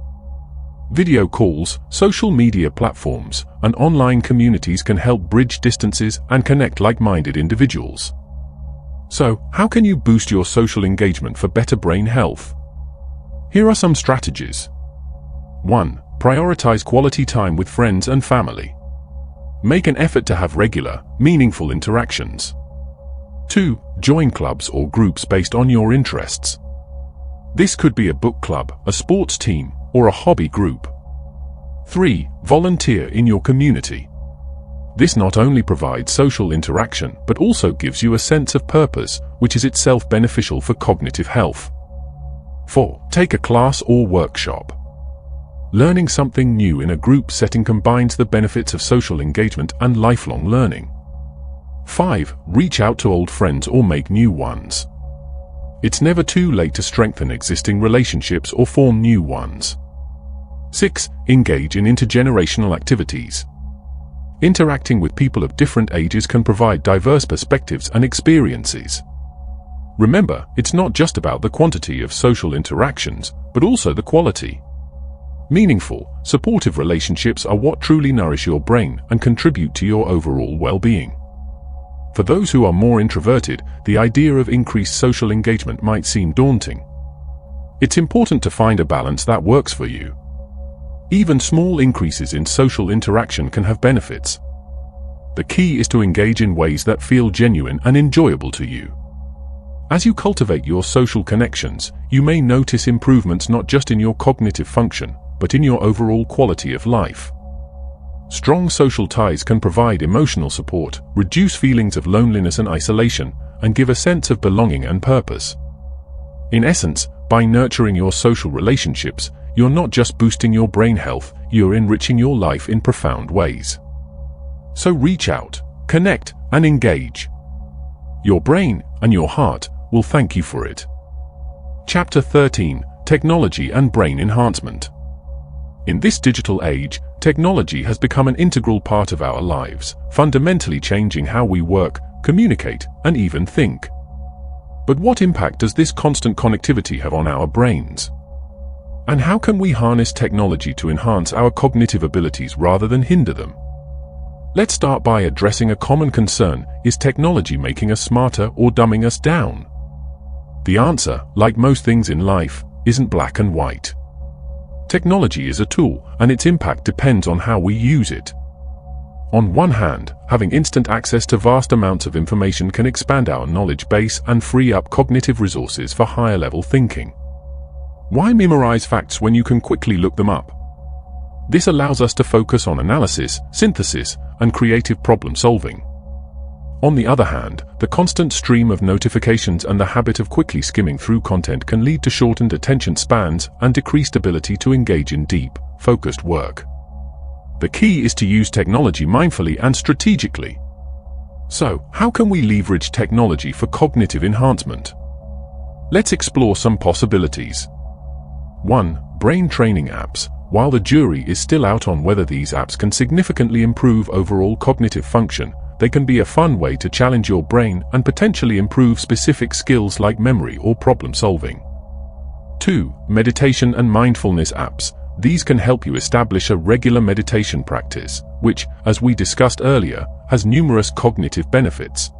Video calls, social media platforms, and online communities can help bridge distances and connect like-minded individuals. So, how can you boost your social engagement for better brain health? Here are some strategies. 1. Prioritize quality time with friends and family. Make an effort to have regular, meaningful interactions. 2. Join clubs or groups based on your interests. This could be a book club, a sports team, or a hobby group. 3. Volunteer in your community. This not only provides social interaction, but also gives you a sense of purpose, which is itself beneficial for cognitive health. 4. Take a class or workshop. Learning something new in a group setting combines the benefits of social engagement and lifelong learning. 5. Reach out to old friends or make new ones. It's never too late to strengthen existing relationships or form new ones. 6. Engage in intergenerational activities. Interacting with people of different ages can provide diverse perspectives and experiences. Remember, it's not just about the quantity of social interactions, but also the quality. Meaningful, supportive relationships are what truly nourish your brain and contribute to your overall well-being. For those who are more introverted, the idea of increased social engagement might seem daunting. It's important to find a balance that works for you. Even small increases in social interaction can have benefits. The key is to engage in ways that feel genuine and enjoyable to you. As you cultivate your social connections, you may notice improvements not just in your cognitive function, but in your overall quality of life. Strong social ties can provide emotional support, reduce feelings of loneliness and isolation, and give a sense of belonging and purpose. In essence, by nurturing your social relationships, you're not just boosting your brain health, you're enriching your life in profound ways. So reach out, connect, and engage. Your brain and your heart will thank you for it. Chapter 13: Technology and Brain Enhancement. In this digital age, technology has become an integral part of our lives, fundamentally changing how we work, communicate, and even think. But what impact does this constant connectivity have on our brains? And how can we harness technology to enhance our cognitive abilities rather than hinder them? Let's start by addressing a common concern: is technology making us smarter or dumbing us down? The answer, like most things in life, isn't black and white. Technology is a tool, and its impact depends on how we use it. On one hand, having instant access to vast amounts of information can expand our knowledge base and free up cognitive resources for higher-level thinking. Why memorize facts when you can quickly look them up? This allows us to focus on analysis, synthesis, and creative problem-solving. On the other hand, the constant stream of notifications and the habit of quickly skimming through content can lead to shortened attention spans and decreased ability to engage in deep, focused work. The key is to use technology mindfully and strategically. So, how can we leverage technology for cognitive enhancement? Let's explore some possibilities. 1. Brain training apps. While the jury is still out on whether these apps can significantly improve overall cognitive function, they can be a fun way to challenge your brain and potentially improve specific skills like memory or problem solving. 2. Meditation and mindfulness apps. These can help you establish a regular meditation practice, which, as we discussed earlier, has numerous cognitive benefits.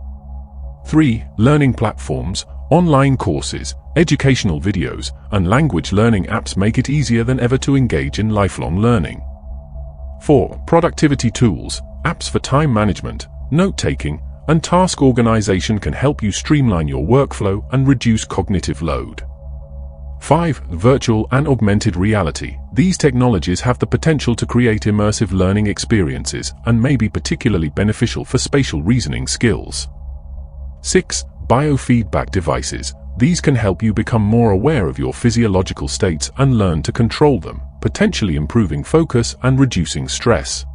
3. Learning platforms. Online courses, educational videos, and language learning apps make it easier than ever to engage in lifelong learning. 4. Productivity tools. Apps for time management, note-taking, and task organization can help you streamline your workflow and reduce cognitive load. 5. Virtual and augmented reality. These technologies have the potential to create immersive learning experiences and may be particularly beneficial for spatial reasoning skills. 6. Biofeedback devices. These can help you become more aware of your physiological states and learn to control them, potentially improving focus and reducing stress.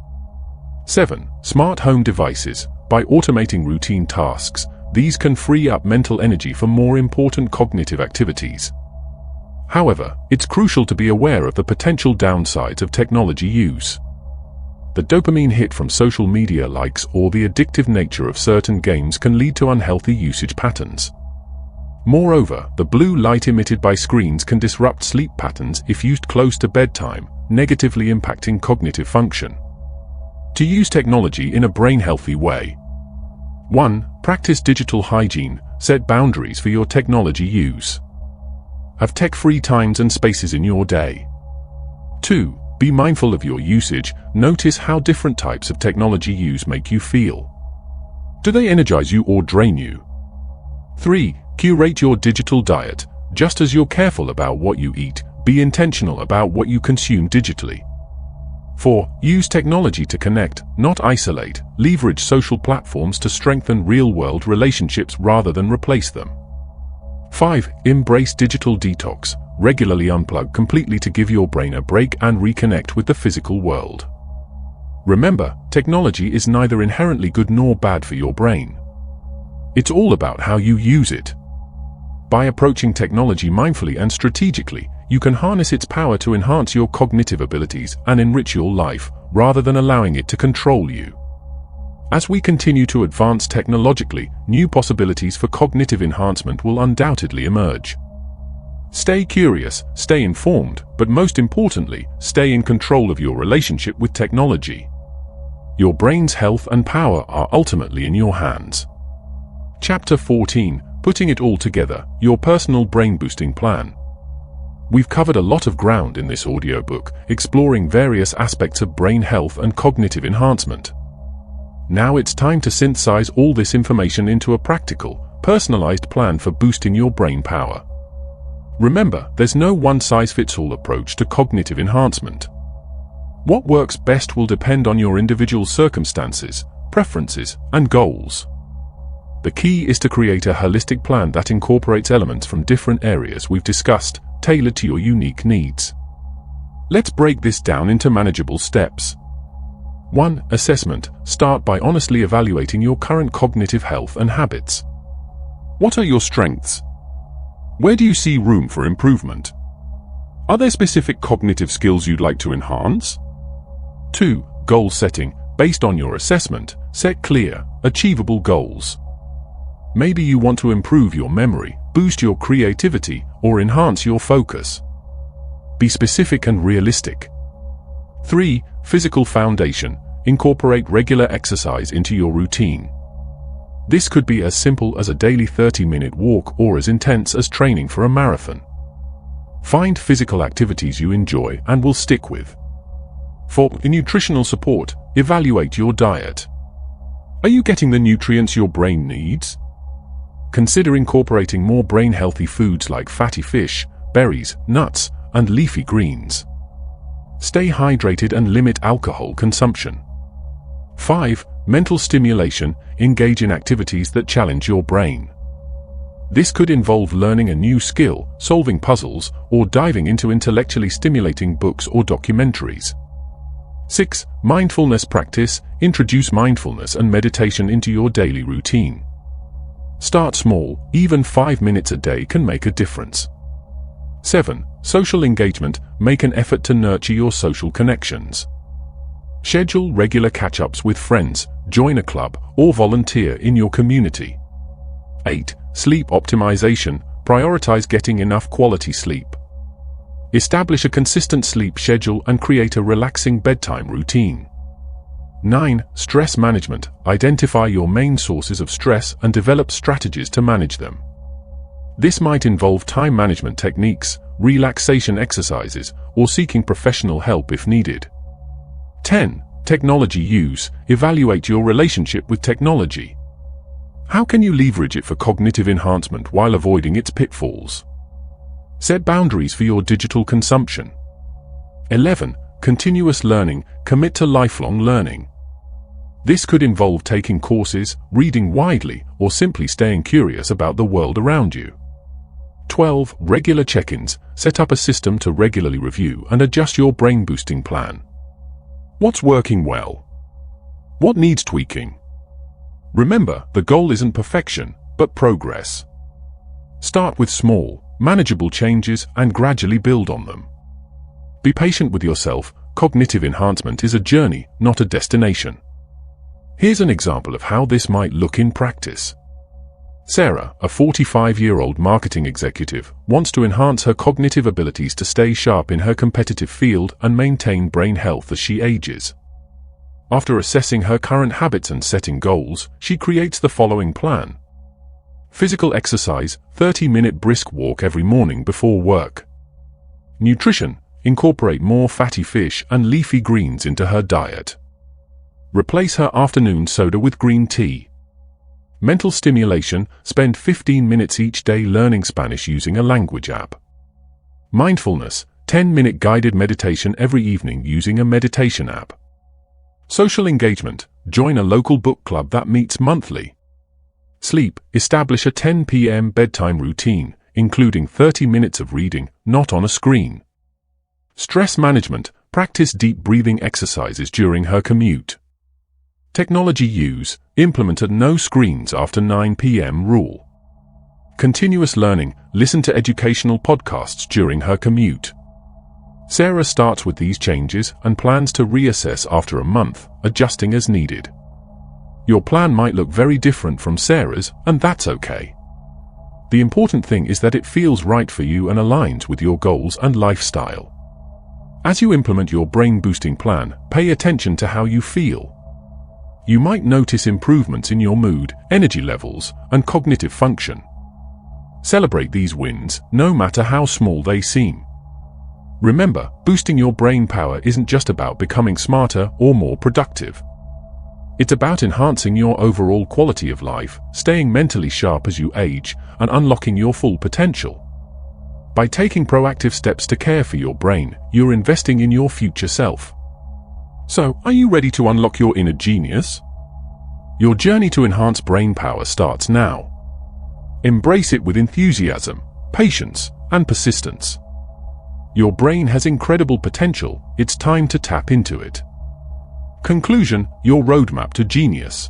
7. Smart home devices. By automating routine tasks, these can free up mental energy for more important cognitive activities. However, it's crucial to be aware of the potential downsides of technology use. The dopamine hit from social media likes or the addictive nature of certain games can lead to unhealthy usage patterns. Moreover, the blue light emitted by screens can disrupt sleep patterns if used close to bedtime, negatively impacting cognitive function. To use technology in a brain-healthy way. 1. Practice digital hygiene. Set boundaries for your technology use. Have tech-free times and spaces in your day. 2. Be mindful of your usage. Notice how different types of technology use make you feel. Do they energize you or drain you? 3. Curate your digital diet. Just as you're careful about what you eat, be intentional about what you consume digitally. 4. Use technology to connect, not isolate. Leverage social platforms to strengthen real-world relationships rather than replace them. 5. Embrace digital detox. Regularly unplug completely to give your brain a break and reconnect with the physical world. Remember, technology is neither inherently good nor bad for your brain. It's all about how you use it. By approaching technology mindfully and strategically, you can harness its power to enhance your cognitive abilities and enrich your life, rather than allowing it to control you. As we continue to advance technologically, new possibilities for cognitive enhancement will undoubtedly emerge. Stay curious, stay informed, but most importantly, stay in control of your relationship with technology. Your brain's health and power are ultimately in your hands. Chapter 14. Putting it all together, your personal brain-boosting plan. We've covered a lot of ground in this audiobook, exploring various aspects of brain health and cognitive enhancement. Now it's time to synthesize all this information into a practical, personalized plan for boosting your brain power. Remember, there's no one-size-fits-all approach to cognitive enhancement. What works best will depend on your individual circumstances, preferences, and goals. The key is to create a holistic plan that incorporates elements from different areas we've discussed, tailored to your unique needs. Let's break this down into manageable steps. 1. Assessment. Start by honestly evaluating your current cognitive health and habits. What are your strengths? Where do you see room for improvement? Are there specific cognitive skills you'd like to enhance? 2. Goal setting. Based on your assessment, set clear, achievable goals. Maybe you want to improve your memory, boost your creativity, or enhance your focus. Be specific and realistic. 3. Physical foundation. Incorporate regular exercise into your routine. This could be as simple as a daily 30-minute walk or as intense as training for a marathon. Find physical activities you enjoy and will stick with. 4. Nutritional support. Evaluate your diet. Are you getting the nutrients your brain needs? Consider incorporating more brain-healthy foods like fatty fish, berries, nuts, and leafy greens. Stay hydrated and limit alcohol consumption. 5. Mental stimulation. Engage in activities that challenge your brain. This could involve learning a new skill, solving puzzles, or diving into intellectually stimulating books or documentaries. 6. Mindfulness practice. Introduce mindfulness and meditation into your daily routine. Start small, even 5 minutes a day can make a difference. 7. Social engagement. Make an effort to nurture your social connections. Schedule regular catch-ups with friends, join a club, or volunteer in your community. 8. Sleep optimization. Prioritize getting enough quality sleep. Establish a consistent sleep schedule and create a relaxing bedtime routine. 9. Stress management. Identify your main sources of stress and develop strategies to manage them. This might involve time management techniques, relaxation exercises, or seeking professional help if needed. 10. Technology use. Evaluate your relationship with technology. How can you leverage it for cognitive enhancement while avoiding its pitfalls? Set boundaries for your digital consumption. 11. Continuous learning. Commit to lifelong learning. This could involve taking courses, reading widely, or simply staying curious about the world around you. 12. Regular check-ins. Set up a system to regularly review and adjust your brain-boosting plan. What's working well? What needs tweaking? Remember, the goal isn't perfection, but progress. Start with small, manageable changes and gradually build on them. Be patient with yourself. Cognitive enhancement is a journey, not a destination. Here's an example of how this might look in practice. Sarah, a 45-year-old marketing executive, wants to enhance her cognitive abilities to stay sharp in her competitive field and maintain brain health as she ages. After assessing her current habits and setting goals, she creates the following plan. Physical exercise, 30-minute brisk walk every morning before work. Nutrition, incorporate more fatty fish and leafy greens into her diet. Replace her afternoon soda with green tea. Mental stimulation, spend 15 minutes each day learning Spanish using a language app. Mindfulness, 10-minute guided meditation every evening using a meditation app. Social engagement, join a local book club that meets monthly. Sleep, establish a 10 p.m. bedtime routine, including 30 minutes of reading, not on a screen. Stress management, practice deep breathing exercises during her commute. Technology use, implement a no screens after 9 p.m. rule. Continuous learning, listen to educational podcasts during her commute. Sarah starts with these changes and plans to reassess after a month, adjusting as needed. Your plan might look very different from Sarah's, and that's okay. The important thing is that it feels right for you and aligns with your goals and lifestyle. As you implement your brain-boosting plan, pay attention to how you feel. You might notice improvements in your mood, energy levels, and cognitive function. Celebrate these wins, no matter how small they seem. Remember, boosting your brain power isn't just about becoming smarter or more productive. It's about enhancing your overall quality of life, staying mentally sharp as you age, and unlocking your full potential. By taking proactive steps to care for your brain, you're investing in your future self. So, are you ready to unlock your inner genius? Your journey to enhance brain power starts now. Embrace it with enthusiasm, patience, and persistence. Your brain has incredible potential, it's time to tap into it. Conclusion, your roadmap to genius.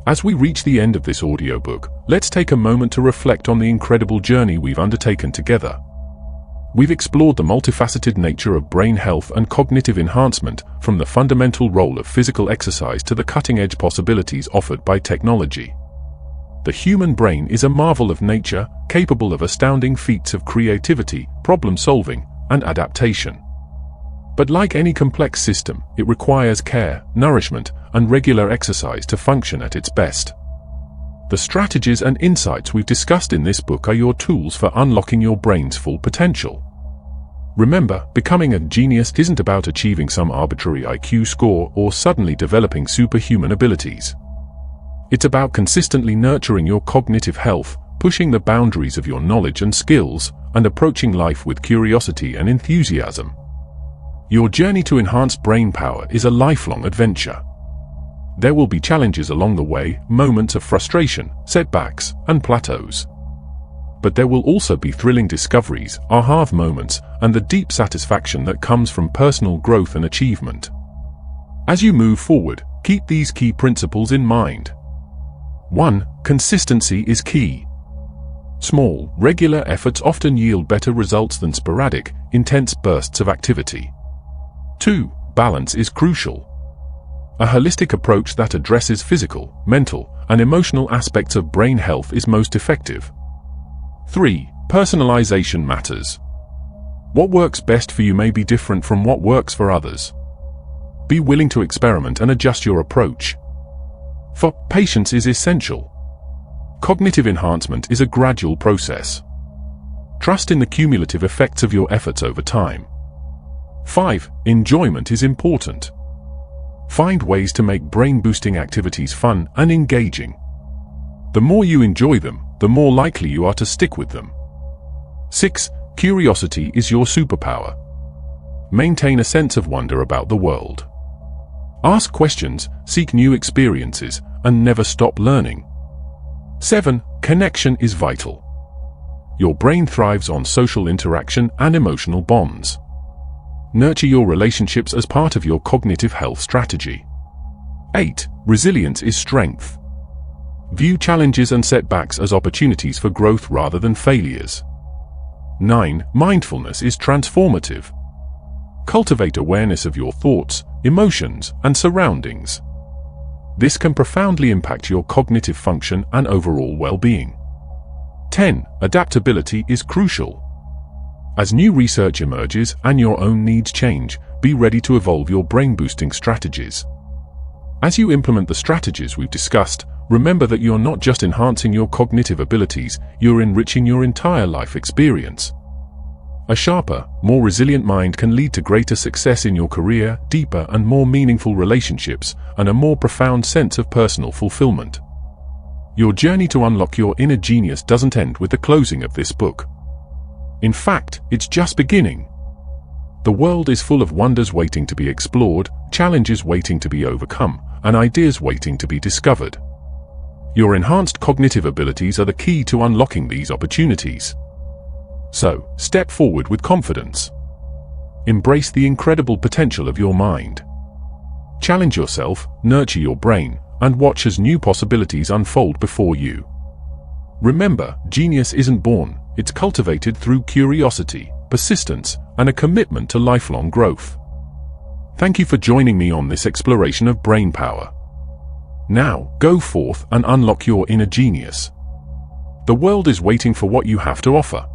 As we reach the end of this audiobook, let's take a moment to reflect on the incredible journey we've undertaken together. We've explored the multifaceted nature of brain health and cognitive enhancement, from the fundamental role of physical exercise to the cutting-edge possibilities offered by technology. The human brain is a marvel of nature, capable of astounding feats of creativity, problem-solving, and adaptation. But like any complex system, it requires care, nourishment, and regular exercise to function at its best. The strategies and insights we've discussed in this book are your tools for unlocking your brain's full potential. Remember, becoming a genius isn't about achieving some arbitrary IQ score or suddenly developing superhuman abilities. It's about consistently nurturing your cognitive health, pushing the boundaries of your knowledge and skills, and approaching life with curiosity and enthusiasm. Your journey to enhance brain power is a lifelong adventure. There will be challenges along the way, moments of frustration, setbacks, and plateaus. But there will also be thrilling discoveries, aha moments, and the deep satisfaction that comes from personal growth and achievement. As you move forward, keep these key principles in mind. 1. Consistency is key. Small, regular efforts often yield better results than sporadic, intense bursts of activity. 2. Balance is crucial. A holistic approach that addresses physical, mental, and emotional aspects of brain health is most effective. 3. Personalization matters. What works best for you may be different from what works for others. Be willing to experiment and adjust your approach. For patience is essential. Cognitive enhancement is a gradual process. Trust in the cumulative effects of your efforts over time. 5. Enjoyment is important. Find ways to make brain-boosting activities fun and engaging. The more you enjoy them, the more likely you are to stick with them. 6. Curiosity is your superpower. Maintain a sense of wonder about the world. Ask questions, seek new experiences, and never stop learning. 7. Connection is vital. Your brain thrives on social interaction and emotional bonds. Nurture your relationships as part of your cognitive health strategy. 8. Resilience is strength. View challenges and setbacks as opportunities for growth rather than failures. 9. Mindfulness is transformative. Cultivate awareness of your thoughts, emotions, and surroundings. This can profoundly impact your cognitive function and overall well-being. 10. Adaptability is crucial. As new research emerges and your own needs change, be ready to evolve your brain-boosting strategies. As you implement the strategies we've discussed, remember that you're not just enhancing your cognitive abilities, you're enriching your entire life experience. A sharper, more resilient mind can lead to greater success in your career, deeper and more meaningful relationships, and a more profound sense of personal fulfillment. Your journey to unlock your inner genius doesn't end with the closing of this book. In fact, it's just beginning. The world is full of wonders waiting to be explored, challenges waiting to be overcome, and ideas waiting to be discovered. Your enhanced cognitive abilities are the key to unlocking these opportunities. So, step forward with confidence. Embrace the incredible potential of your mind. Challenge yourself, nurture your brain, and watch as new possibilities unfold before you. Remember, genius isn't born, it's cultivated through curiosity, persistence, and a commitment to lifelong growth. Thank you for joining me on this exploration of brain power. Now, go forth and unlock your inner genius. The world is waiting for what you have to offer.